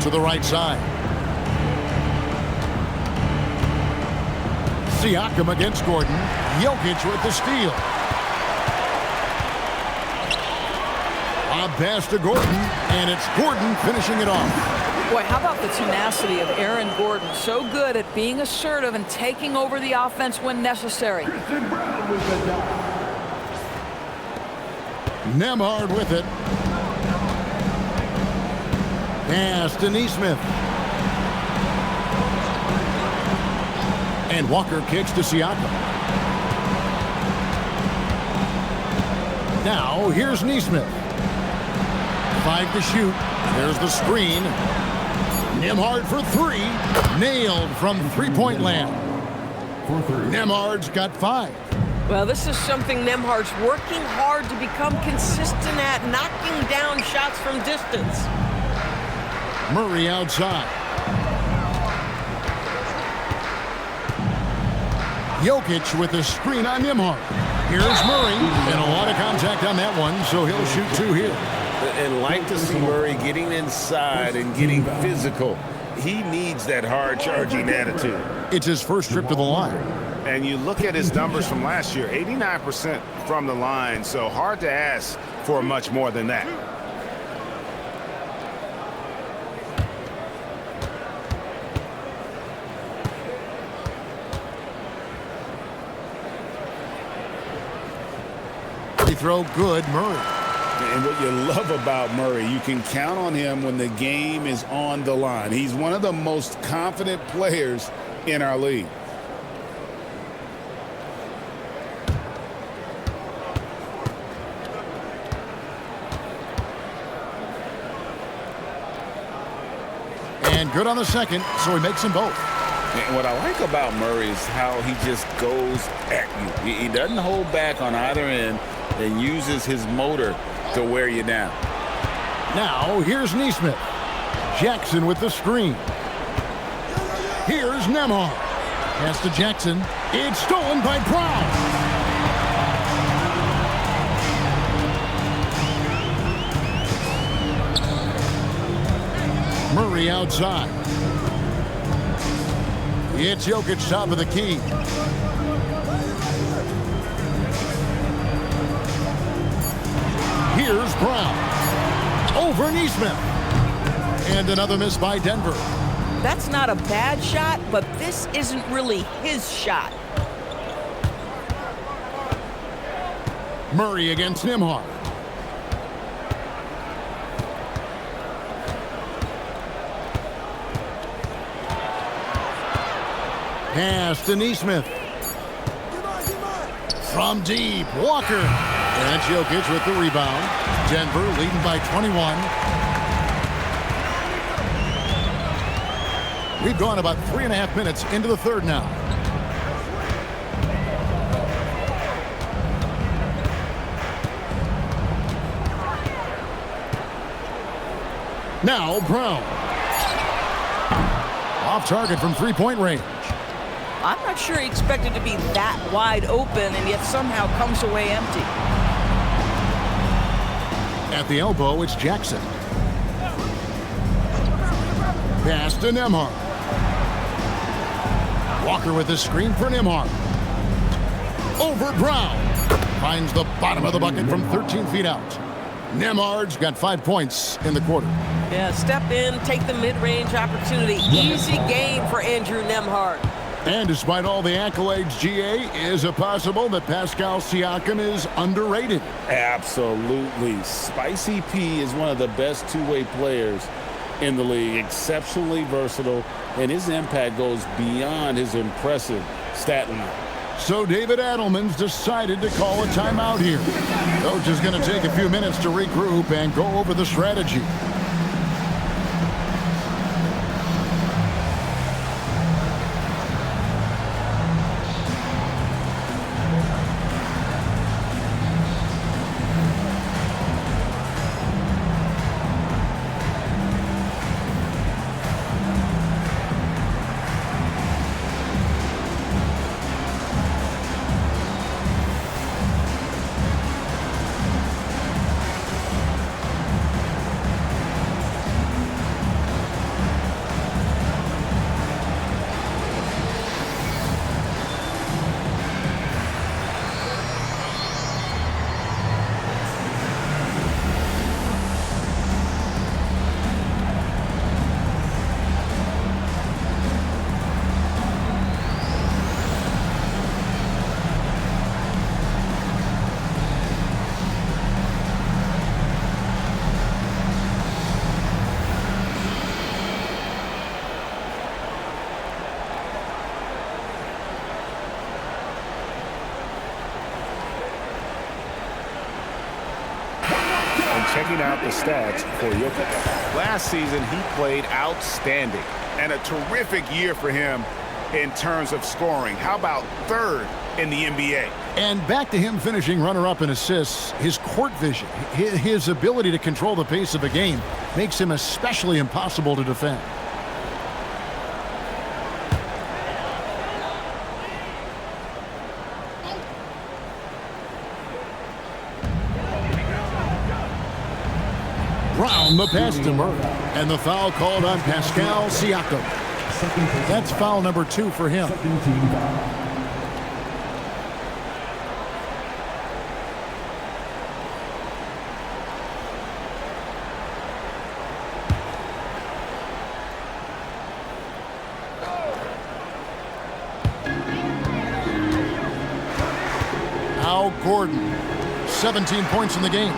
To the right side. Siakam against Gordon. Jokic with the steal. A pass to Gordon, and it's Gordon finishing it off.
Boy, how about the tenacity of Aaron Gordon? So good at being assertive and taking over the offense when necessary.
Nembhard with it. Pass to Nesmith. And Walker kicks to Siakam. Now, here's Nesmith. 5 to shoot. There's the screen. Nembhard for 3. Nailed from three-point land. Nembhard's got 5.
Well, this is something Nembhard's working hard to become consistent at, knocking down shots from distance.
Murray outside. Jokic with the screen on Nembhard. Here's Murray, and a lot of contact on that one, so he'll shoot 2 here.
And like to see Murray getting inside and getting physical. He needs that hard-charging attitude.
It's his first trip to the line.
And you look at his numbers from last year, 89% from the line, so hard to ask for much more than that.
Throw good, Murray.
And what you love about Murray, you can count on him when the game is on the line. He's one of the most confident players in our league.
And good on the second, so he makes them both.
And what I like about Murray is how he just goes at you. He doesn't hold back on either end and uses his motor to wear you down.
Now, here's Nesmith. Jackson with the screen. Here's Nembhard. Pass to Jackson. It's stolen by Brown. Murray outside. It's Jokic top of the key. Here's Brown. Over Nesmith. And another miss by Denver.
That's not a bad shot, but this isn't really his shot.
Murray against Nembhard. Pass to Nesmith. From deep, Walker. And Jokic with the rebound. Denver leading by 21. We've gone about 3.5 minutes into the third now. Now Brown. Off target from three-point range.
I'm not sure he expected to be that wide open and yet somehow comes away empty.
At the elbow, it's Jackson. Pass to Nembhard. Walker with the screen for Nembhard. over Brown. Finds the bottom of the bucket from 13 feet out. Nembhard's got 5 points in the quarter.
Yeah, step in, take the mid-range opportunity. Easy game for Andrew Nembhard.
And despite all the accolades, GA, is it possible that Pascal Siakam is underrated?
Absolutely. Spicy P is one of the best two-way players in the league. Exceptionally versatile, and his impact goes beyond his impressive stat line.
So David Adelman's decided to call a timeout here. Coach is going to take a few minutes to regroup and go over the strategy.
Checking out the stats for Jokic. Last season, he played outstanding and a terrific year for him in terms of scoring. How about third in the NBA?
And back to him finishing runner-up in assists, his court vision, his ability to control the pace of a game makes him especially impossible to defend. Brown the pass to Murray, and the foul called on Pascal Siakam. That's foul number 2 for him. Al Gordon, 17 points in the game.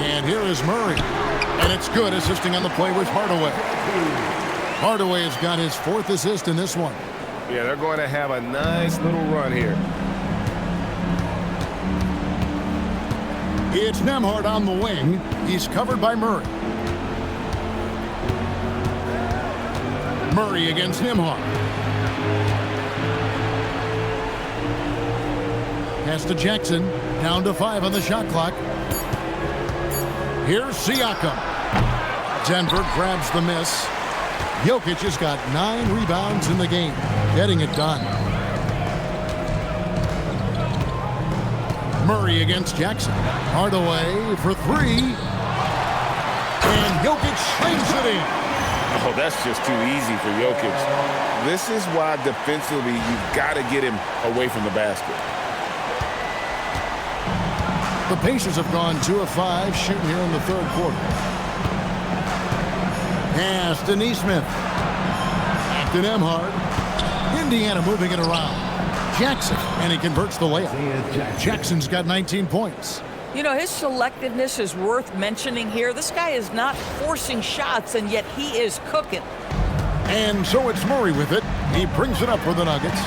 And here is Murray. And it's good, assisting on the play with Hardaway. Hardaway has got his 4th assist in this one.
Yeah, they're going to have a nice little run here.
It's Nembhard on the wing. He's covered by Murray. Murray against Nembhard. Pass to Jackson. Down to 5 on the shot clock. Here's Siakam. Denver grabs the miss. Jokic has got 9 rebounds in the game, getting it done. Murray against Jackson. Hardaway for 3. And Jokic slings it in.
Oh, that's just too easy for Jokic. This is why defensively you've got to get him away from the basket.
The Pacers have gone 2 of 5 shooting here in the 3rd quarter. Pass to Nesmith. Back to Nembhard. Indiana moving it around. Jackson, and he converts the layup. Jackson's got 19 points.
You know, his selectiveness is worth mentioning here. This guy is not forcing shots, and yet he is cooking.
And so it's Murray with it. He brings it up for the Nuggets.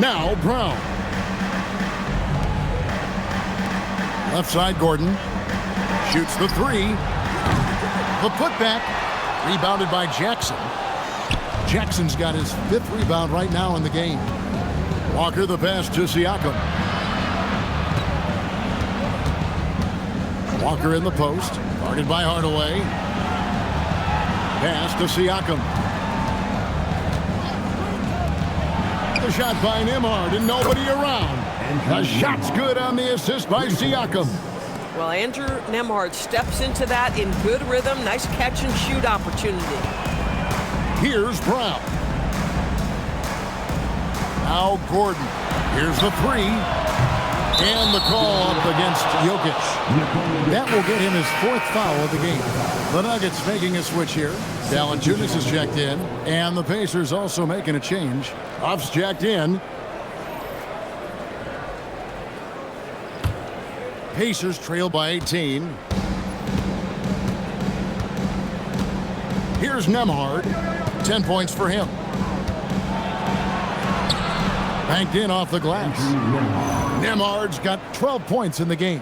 Now Brown. Left side, Gordon. Shoots the 3. The putback. Rebounded by Jackson. Jackson's got his 5th rebound right now in the game. Walker the pass to Siakam. Walker in the post. Guarded by Hardaway. Pass to Siakam. The shot by Nembhard and nobody around. The shot's good on the assist by Siakam.
Well, Andrew Nembhard steps into that in good rhythm. Nice catch and shoot opportunity.
Here's Brown. Now Gordon. Here's the three. And the call up against Jokic. That will get him his 4th foul of the game. The Nuggets making a switch here. Valanciunas is checked in. And the Pacers also making a change. Huff's checked in. Pacers trail by 18. Here's Nembhard. 10 points for him. Banked in off the glass. Nembhard's got 12 points in the game.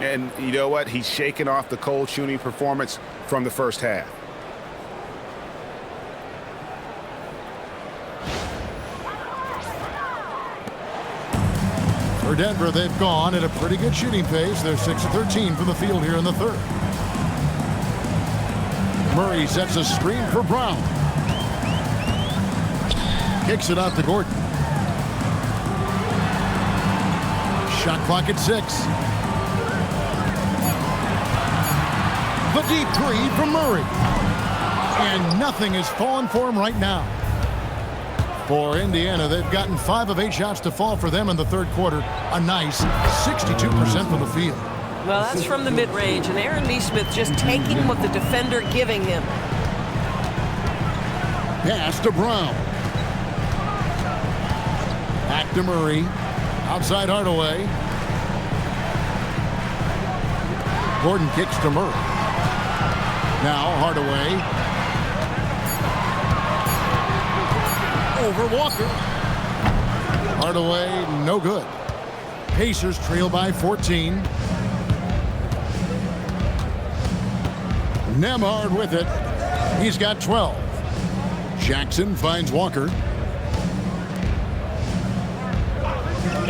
And you know what? He's shaking off the cold shooting performance from the first half.
For Denver, they've gone at a pretty good shooting pace. They're 6 of 13 from the field here in the third. Murray sets a screen for Brown. Kicks it out to Gordon. Shot clock at 6. The deep three from Murray. And nothing is falling for him right now. For Indiana, they've gotten 5 of 8 shots to fall for them in the third quarter. A nice 62% from the field.
Well, that's from the mid-range, and Aaron Nesmith just taking what the defender giving him.
Pass to Brown. Back to Murray. Outside Hardaway. Gordon kicks to Murray. Now Hardaway. Over Walker. Hardaway, no good. Pacers trail by 14. Nembhard with it. He's got 12. Jackson finds Walker.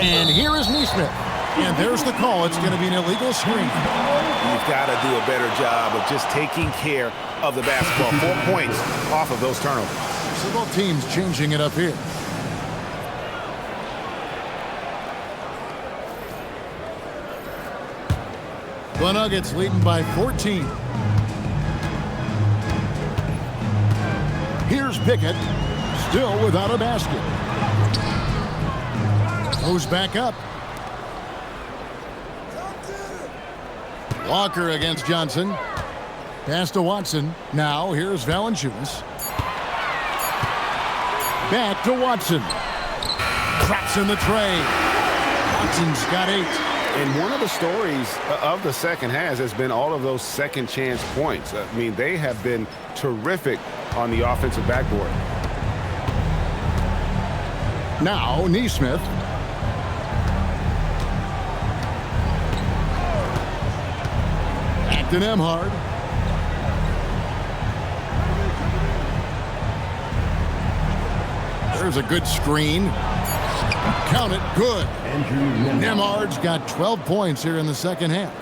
And here is Nesmith. And there's the call. It's going to be an illegal screen.
You've got to do a better job of just taking care of the basketball. 4 points off of those turnovers.
So both teams changing it up here. The Nuggets leading by 14. Here's Pickett, still without a basket. Goes back up. Walker against Johnson. Pass to Watson. Now here's Valanciunas. Back to Watson. Traps in the tray. Watson's got 8.
And one of the stories of the second half has been all of those second chance points. I mean, they have been terrific on the offensive backboard.
Now Nesmith. Back to Nembhard. There's a good screen. Count it, good. Nembhard's got 12 points here in the second half.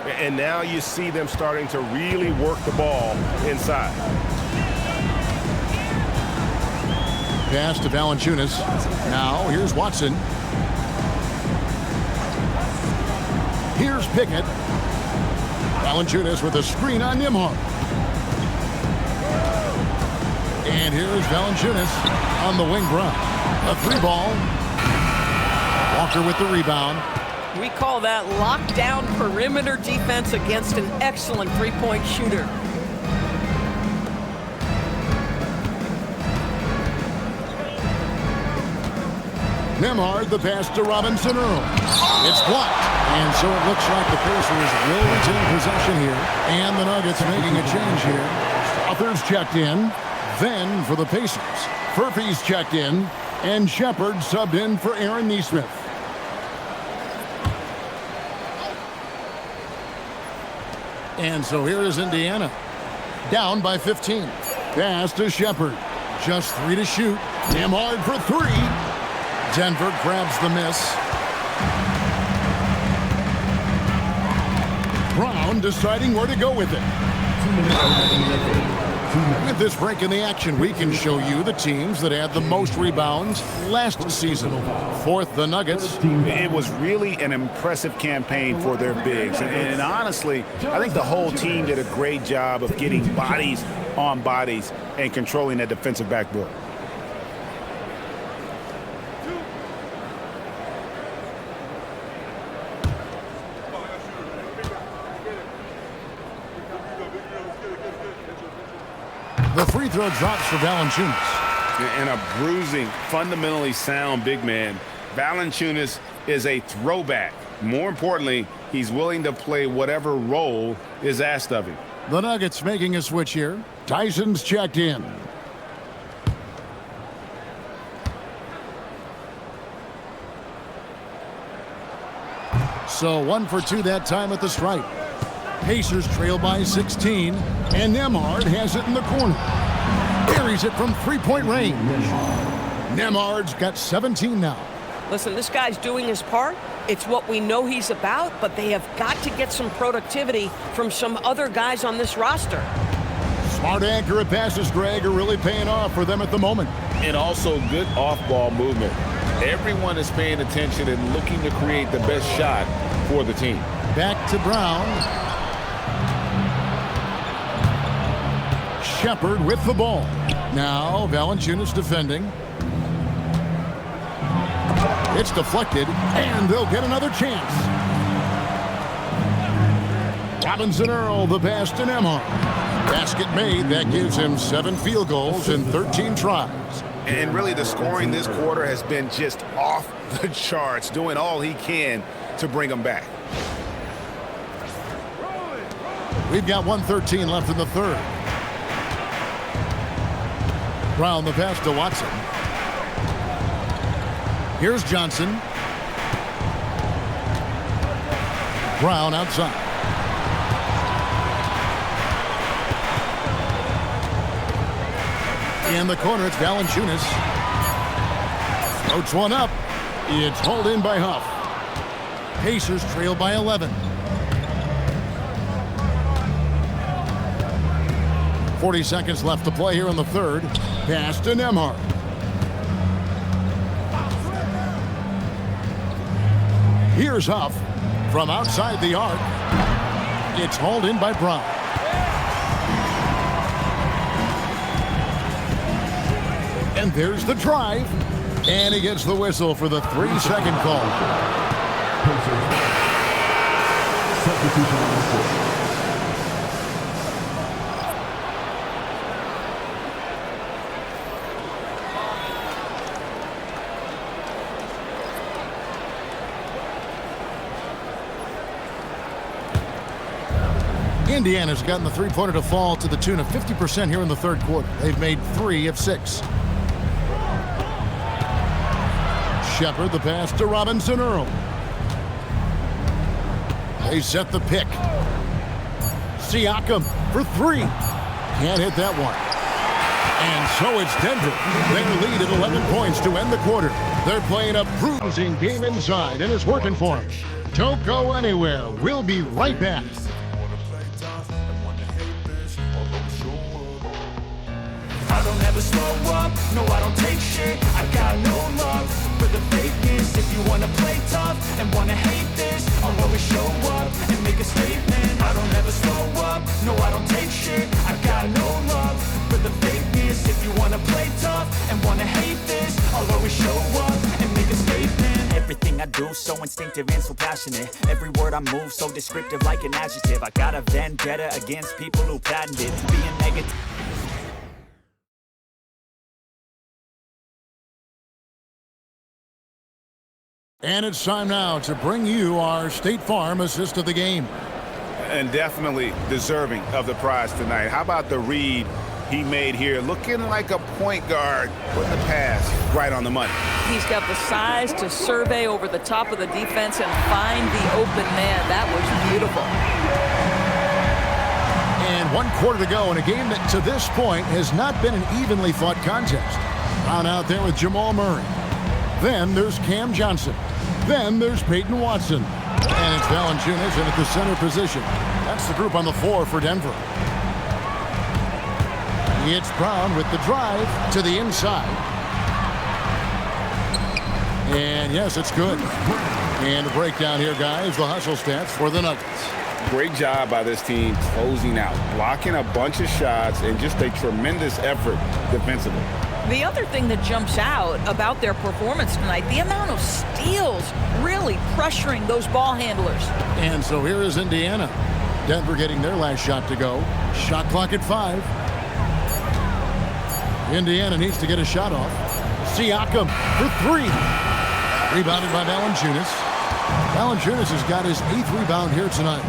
And now you see them starting to really work the ball inside.
Pass to Valanciunas. Now here's Watson. Here's Pickett. Valanciunas with a screen on Nembhard. And here's Valanciunas on the wing run. A 3-ball. Walker with the rebound.
We call that lockdown perimeter defense against an excellent three-point shooter.
Nembhard, the pass to Robinson Earl. It's blocked. And so it looks like the Pacers will retain possession here. And the Nuggets making a change here. Authors checked in. Then for the Pacers, Furphy's checked in. And Shepard subbed in for Aaron Nesmith. And so here is Indiana. Down by 15. Pass to Shepard. Just 3 to shoot. Nembhard for 3. Denver grabs the miss. Brown deciding where to go with it. With this break in the action, we can show you the teams that had the most rebounds last season. Fourth, the Nuggets.
It was really an impressive campaign for their bigs. And honestly, I think the whole team did a great job of getting bodies on bodies and controlling that defensive backboard.
free throw drops for Valanciunas.
And a bruising, fundamentally sound big man. Valanciunas is a throwback. More importantly, he's willing to play whatever role is asked of him.
The Nuggets making a switch here. Tyson's checked in. So 1 for 2 that time at the stripe. Pacers trail by 16, and Nembhard has it in the corner. Buries it from three-point range. Nembhard's got 17 now.
Listen, this guy's doing his part. It's what we know he's about, but they have got to get some productivity from some other guys on this roster.
Smart, accurate passes, Greg, are really paying off for them at the moment.
And also good off-ball movement. Everyone is paying attention and looking to create the best shot for the team.
Back to Brown. Shepard with the ball. Now Valanciunas defending. It's deflected, and they'll get another chance. Robinson Earl, the pass to Nembhard. Basket made. That gives him 7 field goals in 13 tries.
And really, the scoring this quarter has been just off the charts, doing all he can to bring them back.
We've got 1:13 left in the third. Brown the pass to Watson. Here's Johnson. Brown outside. In the corner, it's Valanciunas. Floats one up. It's hauled in by Huff. Pacers trail by 11. 40 seconds left to play here in the third. Pass to Nembhard. Here's Huff from outside the arc. It's hauled in by Brown. And there's the drive. And he gets the whistle for the 3-second call.
Substitution on the court.
Indiana's gotten the three-pointer to fall to the tune of 50% here in the third quarter. They've made 3 of 6. Shepard the pass to Robinson Earl. They set the pick. Siakam for 3. Can't hit that one. And so it's Denver. Their lead at 11 points to end the quarter. They're playing a bruising game inside, and it's working for them. Don't go anywhere. We'll be right back.
I don't ever slow up, no I don't take shit. I got no love for the fakeness. If you wanna play tough and wanna hate this, I'll always show up and make a statement. I don't ever slow up, no I don't take shit. I got no love for the fakeness. If you wanna play tough and wanna hate this, I'll always show up and make a statement. Everything I do so instinctive and so passionate. Every word I move so descriptive like an adjective. I got a vendetta against people who patented being negative.
And it's time now to bring you our State Farm assist of the game.
And definitely deserving of the prize tonight. How about the read he made here? Looking like a point guard, putting the pass right on the money.
He's got the size to survey over the top of the defense and find the open man. That was beautiful.
And 1 quarter to go in a game that to this point has not been an evenly fought contest. Brown out there with Jamal Murray. Then there's Cam Johnson. Then there's Peyton Watson. And it's Valanciunas in at the center position. That's the group on the floor for Denver. It's Brown with the drive to the inside. And yes, it's good. And the breakdown here, guys, the hustle stats for the Nuggets.
Great job by this team closing out, blocking a bunch of shots, and just a tremendous effort defensively.
The other thing that jumps out about their performance tonight, the amount of steals really pressuring those ball handlers.
And so here is Indiana. Denver getting their last shot to go. Shot clock at 5. Indiana needs to get a shot off. Siakam for three. Rebounded by Valanciunas. Valanciunas has got his 8th rebound here tonight.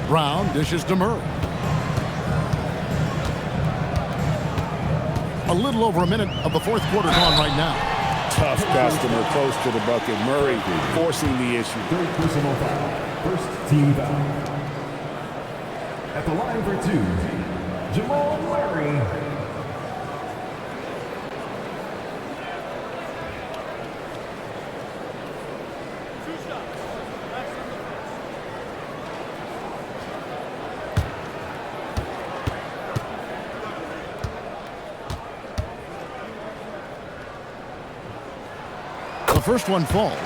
Brown dishes to Murray. A little over a minute of the 4th quarter gone right now.
Tough customer close to the bucket. Murray forcing the issue.
Third personal foul. First team foul. At the line for 2, Jamal Murray.
The first one falls.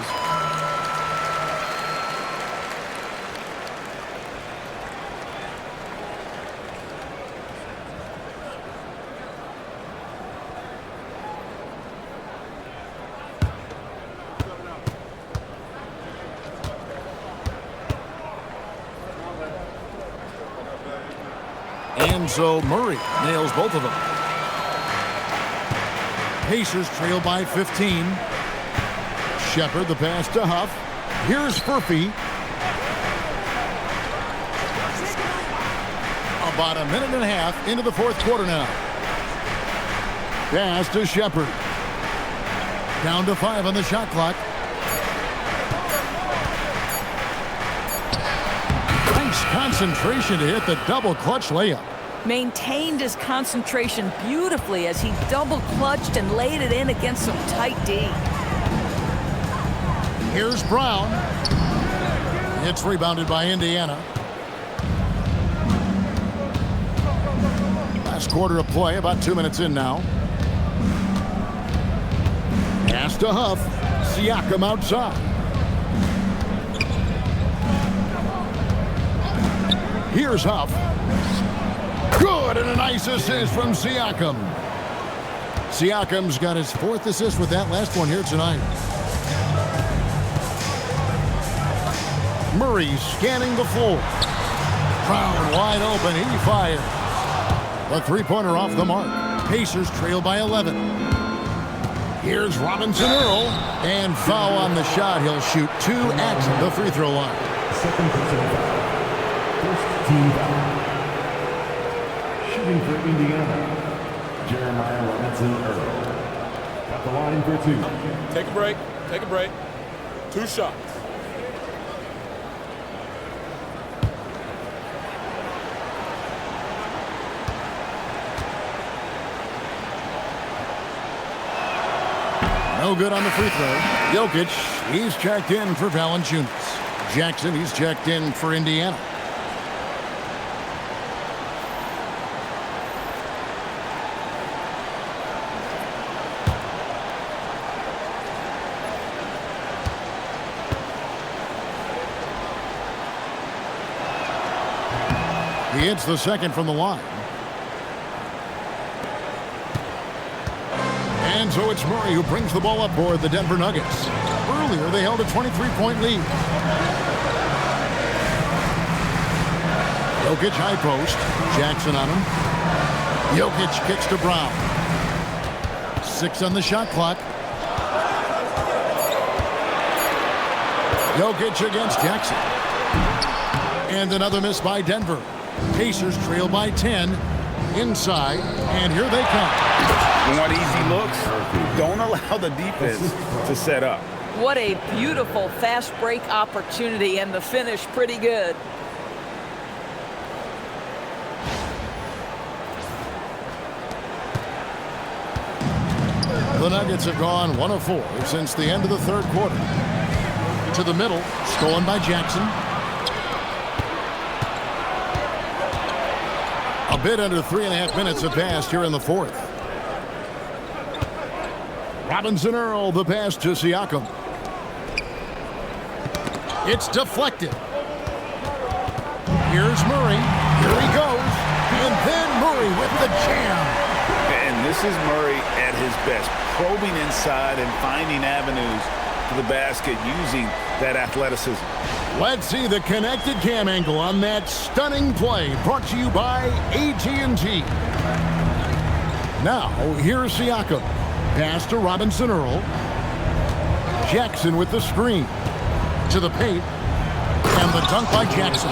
And so Murray nails both of them. Pacers trail by 15. Shepard, the pass to Huff. Here's Furphy. About a minute and a half into the 4th quarter now. Pass to Shepard. Down to 5 on the shot clock. Nice concentration to hit the double clutch layup.
Maintained his concentration beautifully as he double clutched and laid it in against some tight D.
Here's Brown. It's rebounded by Indiana. Last quarter of play, about 2 minutes in now. Pass to Huff. Siakam outside. Here's Huff. Good, and a nice assist from Siakam. Siakam's got his 4th assist with that last one here tonight. Murray scanning the floor. Brown wide open. He fires. The 3-pointer off the mark. Pacers trail by 11. Here's Robinson Earl. And foul on the shot. He'll shoot 2 at the free throw line.
Second personal foul. First team foul. Shooting for Indiana, Jeremiah Robinson Earl. At the line for 2.
Take a break. Take a break. 2 shots.
No good on the free throw. Jokic, he's checked in for Valanciunas. Jackson, he's checked in for Indiana. He hits the second from the line. And so it's Murray who brings the ball up for the Denver Nuggets. Earlier, they held a 23-point lead. Jokic high post. Jackson on him. Jokic kicks to Brown. 6 on the shot clock. Jokic against Jackson. And another miss by Denver. Pacers trail by 10. Inside, and here they come.
You want easy looks? Don't allow the defense to set up.
What a beautiful fast break opportunity, and the finish pretty good.
The Nuggets have gone 1 of 4 since the end of the 3rd quarter. To the middle, stolen by Jackson. A bit under 3.5 minutes have passed here in the 4th. Robinson Earl, the pass to Siakam. It's deflected. Here's Murray. Here he goes. And then Murray with the jam.
And this is Murray at his best, probing inside and finding avenues to the basket using that athleticism.
Let's see the connected cam angle on that stunning play, brought to you by AT&T. Now, here's Siakam. Pass to Robinson Earl. Jackson with the screen. To the paint. And the dunk by Jackson.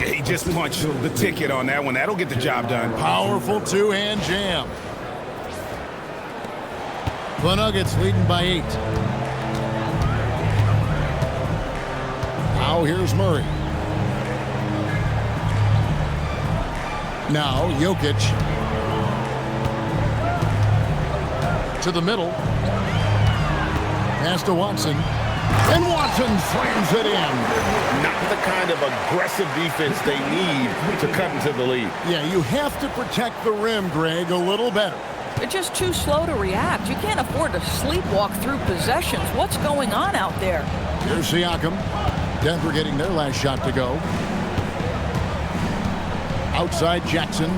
Yeah, he just punched the ticket on that one. That'll get the job done.
Powerful two-hand jam. The Nuggets leading by 8. Now here's Murray. Now Jokic. To the middle. Pass to Watson. And Watson slams it in.
Not the kind of aggressive defense they need to cut into the lead.
Yeah, you have to protect the rim, Greg, a little better.
They're just too slow to react. You can't afford to sleepwalk through possessions. What's going on out there?
Here's Siakam. Denver getting their last shot to go. Outside Jackson.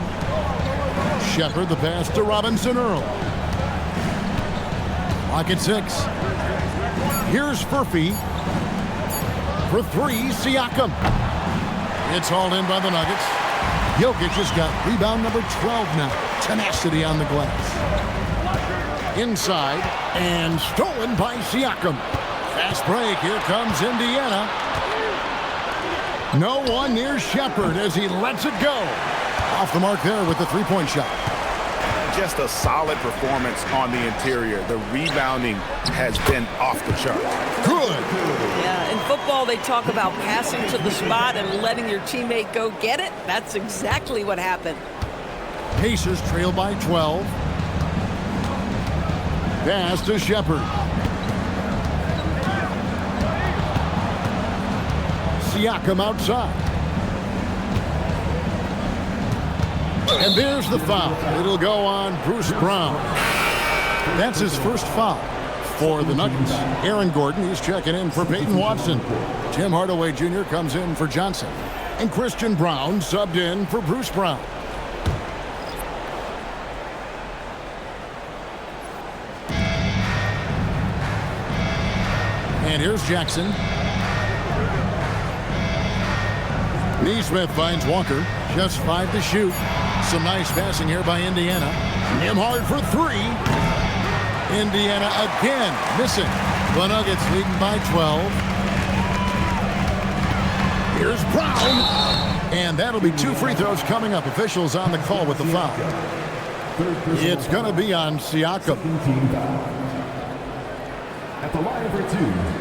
Shepard the pass to Robinson Earl. Clock at 6. Here's Furphy. For 3, Siakam. It's hauled in by the Nuggets. Jokic has got rebound number 12 now. Tenacity on the glass. Inside and stolen by Siakam. Fast break. Here comes Indiana. No one near Shepard as he lets it go. Off the mark there with the three-point shot.
Just a solid performance on the interior. The rebounding has been off the chart.
Good.
Yeah, in football they talk about passing to the spot and letting your teammate go get it. That's exactly what happened.
Pacers trail by 12. Pass to Shepard. Siakam outside. And there's the foul. It'll go on Bruce Brown. That's his first foul for the Nuggets. Aaron Gordon, he's checking in for Peyton Watson. Tim Hardaway Jr. comes in for Johnson. And Christian Brown subbed in for Bruce Brown. And here's Jackson. Neesmith finds Walker. Just 5 to shoot. Some nice passing here by Indiana. Nembhard for 3. Indiana again missing. The Nuggets leading by 12. Here's Brown. And that'll be 2 free throws coming up. Officials on the call with the foul. It's going to be on Siakam.
At the line for 2.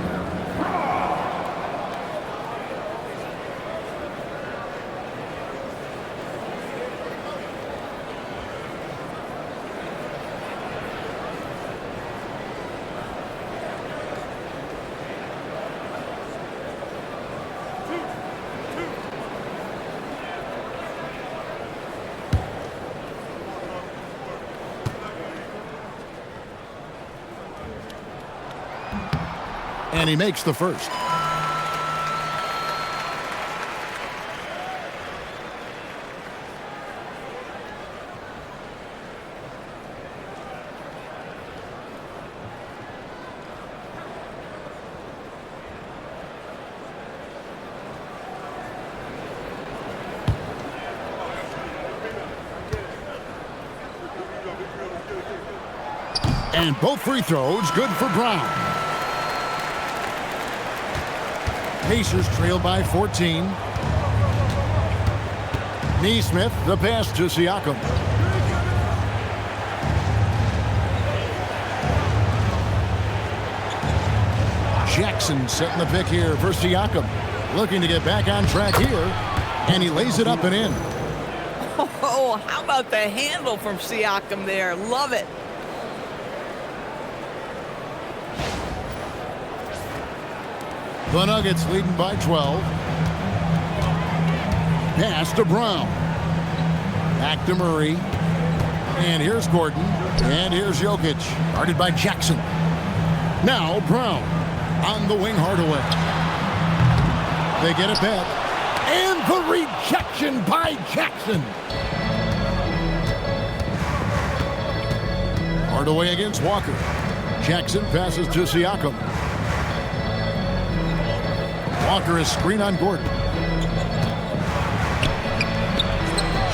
And he makes the first. And both free throws good for Brown. Pacers trail by 14. Neesmith, the pass to Siakam. Jackson setting the pick here for Siakam. Looking to get back on track here. And he lays it up and in.
Oh, how about the handle from Siakam there? Love it.
The Nuggets leading by 12. Pass to Brown. Back to Murray. And here's Gordon. And here's Jokic. Guarded by Jackson. Now Brown. On the wing, Hardaway. They get it back. And the rejection by Jackson. Hardaway against Walker. Jackson passes to Siakam. Walker is screen on Gordon.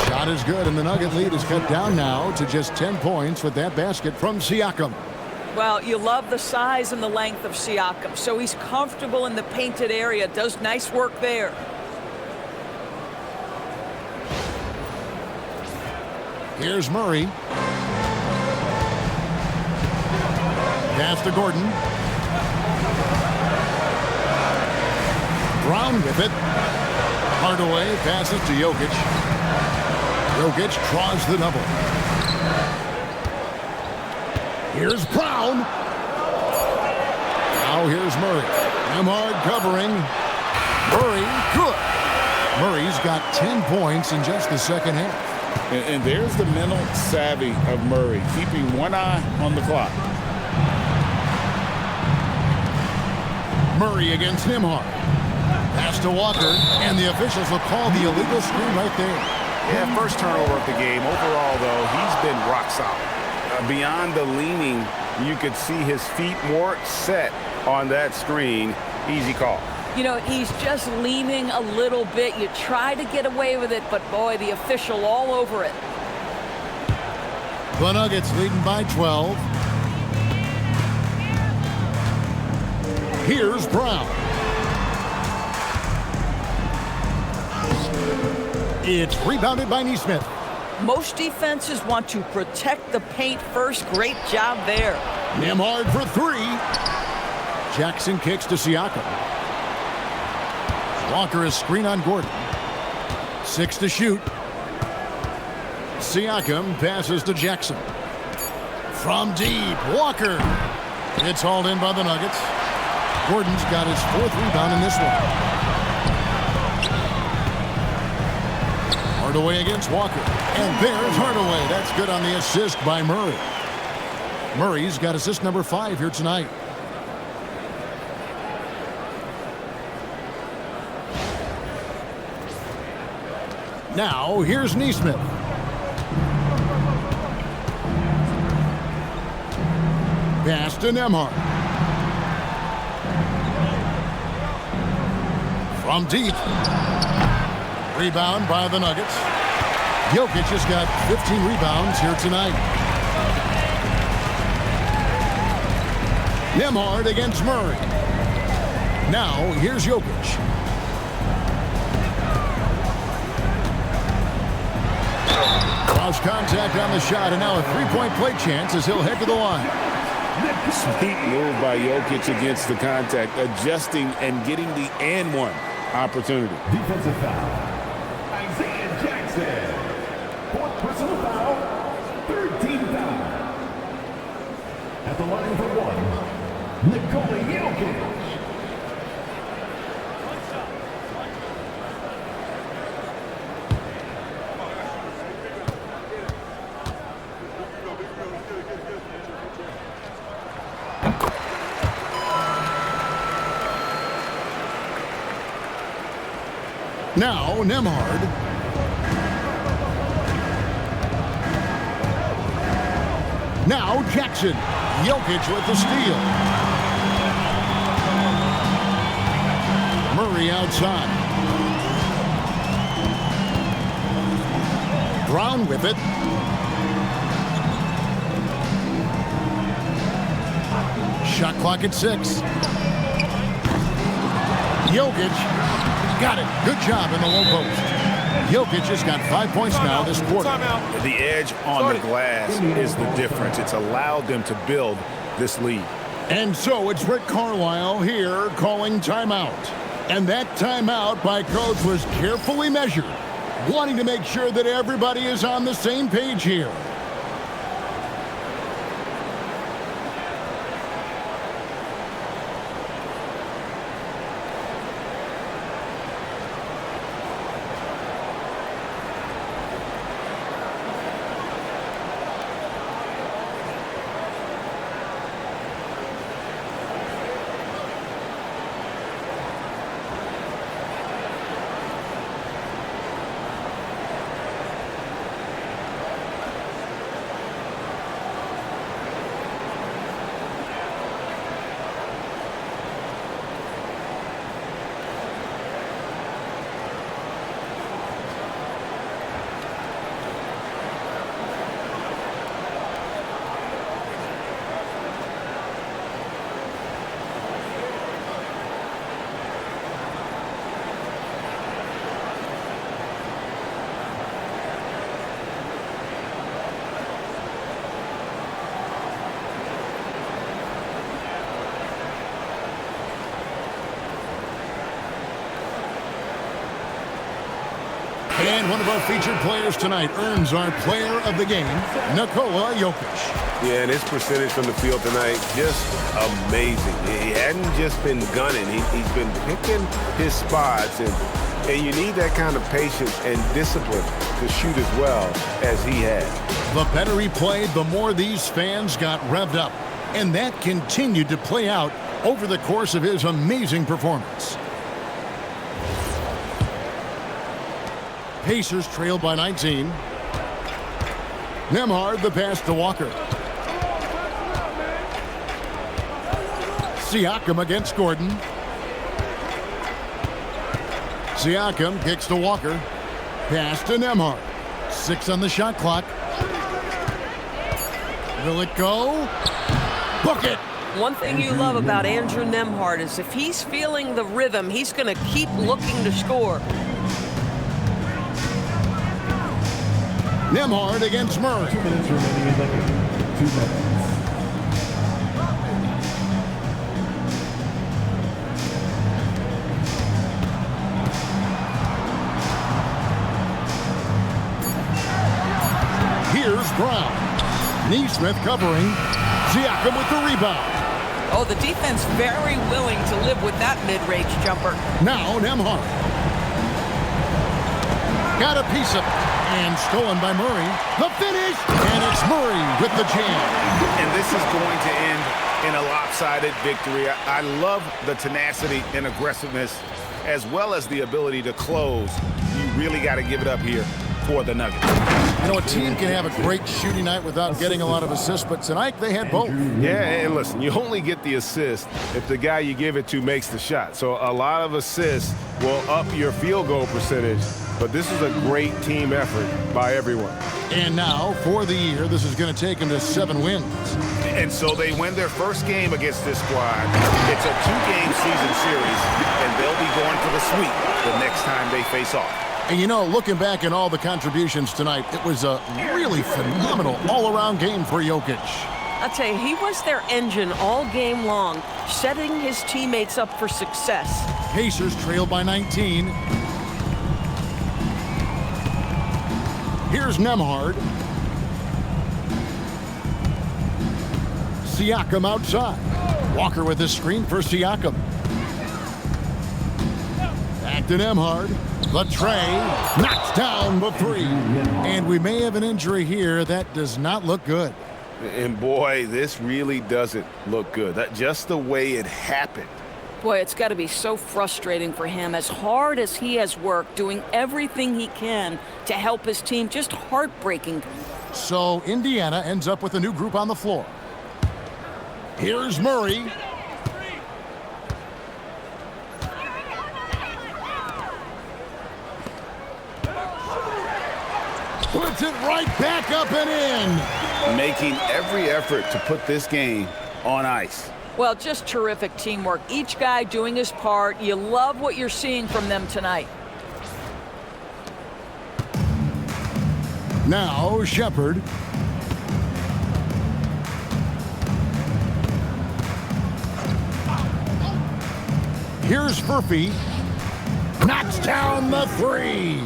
Shot Shot is good, and the Nugget lead is cut down now to just 10 points with that basket from Siakam.
Well, you love the size and the length of Siakam, so he's comfortable in the painted area, does nice work there.
Here's Murray. Pass to Gordon. Brown with it. Hardaway passes to Jokic. Jokic draws the double. Here's Brown. Now here's Murray. Nembhard covering. Murray, good. Murray's got 10 points in just the second half.
And there's the mental savvy of Murray, keeping one eye on the clock.
Murray against Nembhard. Pass to Walker, and the officials will call the illegal screen right there.
Yeah, first turnover of the game. Overall, though, he's been rock solid. Beyond the leaning, you could see his feet more set on that screen. Easy call.
You know, he's just leaning a little bit. You try to get away with it, but boy, the official all over it.
The Nuggets leading by 12. Here's Brown. It's rebounded by Nesmith.
Most defenses want to protect the paint first. Great job there.
Nembhard for three. Jackson kicks to Siakam. Walker is screen on Gordon. 6 to shoot. Siakam passes to Jackson. From deep, Walker. It's hauled in by the Nuggets. Gordon's got his 4th rebound in this one. Hardaway against Walker. And there's Hardaway. That's good on the assist by Murray. Murray's got assist number 5 here tonight. Now, here's Nesmith. Pass to Nembhard. From deep. Rebound by the Nuggets. Jokic has got 15 rebounds here tonight. Nembhard against Murray. Now, here's Jokic. Cross contact on the shot, and now a three-point play chance as he'll head to the line.
Sweet move by Jokic against the contact, adjusting and getting the and one opportunity.
Defensive foul. Isaiah Jackson. 4th personal foul. 3rd team foul. At the line for one, Nikola Jokic.
Now, Nembhard. Now, Jackson. Jokic with the steal. Murray outside. Brown with it. Shot clock at 6. Jokic. Got it. Good job in the low post. Jokic has got 5 points now this quarter.
The edge on the glass is the difference. It's allowed them to build this lead.
And so it's Rick Carlisle here calling timeout. And that timeout by Coach was carefully measured, wanting to make sure that everybody is on the same page here. And one of our featured players tonight earns our player of the game, Nikola Jokic.
Yeah, and his percentage from the field tonight, just amazing. He hadn't just been gunning. He's been picking his spots, and you need that kind of patience and discipline to shoot as well as he had.
The better he played, the more these fans got revved up. And that continued to play out over the course of his amazing performance. Pacers trailed by 19. Nembhard the pass to Walker. Siakam against Gordon. Siakam kicks to Walker. Pass to Nembhard. 6 on the shot clock. Will it go? Book it!
One thing you love about Andrew Nembhard is if he's feeling the rhythm, he's going to keep looking to score.
Nembhard against Murray.
2 minutes remaining in the game. 2 minutes.
Here's Brown. Neesmith covering. Siakam with the rebound.
Oh, the defense very willing to live with that mid-range jumper.
Now Nembhard. Got a piece of it. And stolen by Murray. The finish. And it's Murray with the jam.
And this is going to end in a lopsided victory. I love the tenacity and aggressiveness as well as the ability to close. You really got to give it up here for the Nuggets.
You know, a team can have a great shooting night without getting a lot of assists, but tonight they had both.
Yeah, and listen, you only get the assist if the guy you give it to makes the shot. So a lot of assists will up your field goal percentage, but this is a great team effort by everyone.
And now, for the year, this is going to take them to 7 wins.
And so they win their first game against this squad. It's a 2-game season series, and they'll be going for the sweep the next time they face off.
And you know, looking back at all the contributions tonight, it was a really phenomenal all-around game for Jokic.
I'll tell you, he was their engine all game long, setting his teammates up for success.
Pacers trailed by 19. Here's Nembhard. Siakam outside. Walker with the screen for Siakam. Back to Nembhard. The tray knocks down the 3. And we may have an injury here. That does not look good.
And boy, this really doesn't look good. That just the way it happened.
Boy, it's got to be so frustrating for him. As hard as he has worked, doing everything he can to help his team, just heartbreaking.
So Indiana ends up with a new group on the floor. Here's Murray. Puts it right back up and in.
Making every effort to put this game on ice.
Well, just terrific teamwork. Each guy doing his part. You love what you're seeing from them tonight.
Now Shepard. Here's Murphy. Knocks down the 3.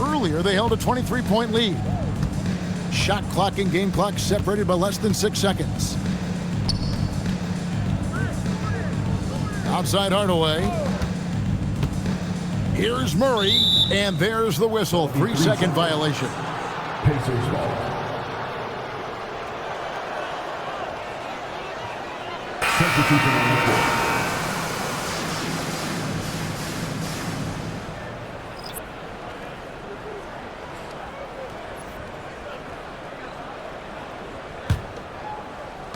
Earlier, they held a 23-point lead. Shot clock and game clock separated by less than 6 seconds. Outside Hardaway. Here's Murray, and there's the whistle. 3-second violation.
Pacers ball. Substitution on the court.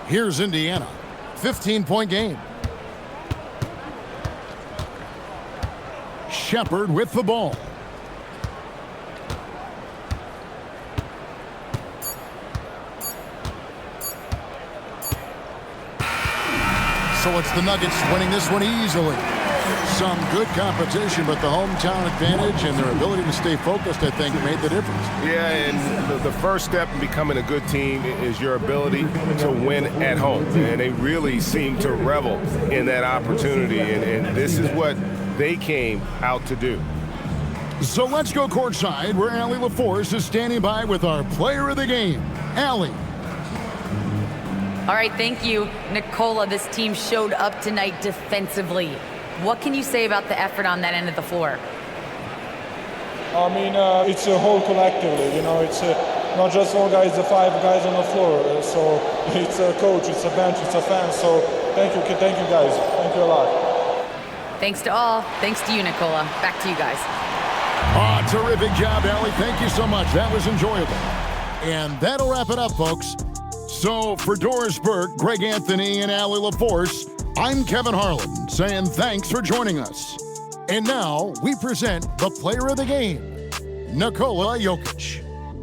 Here's Indiana. 15-point game. Shepard with the ball. So it's the Nuggets winning this one easily. Some good competition, but the hometown advantage and their ability to stay focused, I think, made the difference.
Yeah, and the first step in becoming a good team is your ability to win at home. And they really seem to revel in that opportunity, and this is what they came out to do.
So let's go courtside, where Allie LaForce is standing by with our player of the game. Allie.
All right, thank you, Nikola. This team showed up tonight defensively. What can you say about the effort on that end of the floor?
I mean, it's a whole collectively, you know, it's not just one guy, it's the 5 guys on the floor. So it's a coach, it's a bench, it's a fan. So thank you guys. Thank you a lot.
Thanks to all. Thanks to you, Nikola. Back to you guys.
Terrific job, Allie. Thank you so much. That was enjoyable. And that'll wrap it up, folks. So for Doris Burke, Greg Anthony, and Allie LaForce, I'm Kevin Harlan saying thanks for joining us. And now we present the player of the game, Nikola Jokic.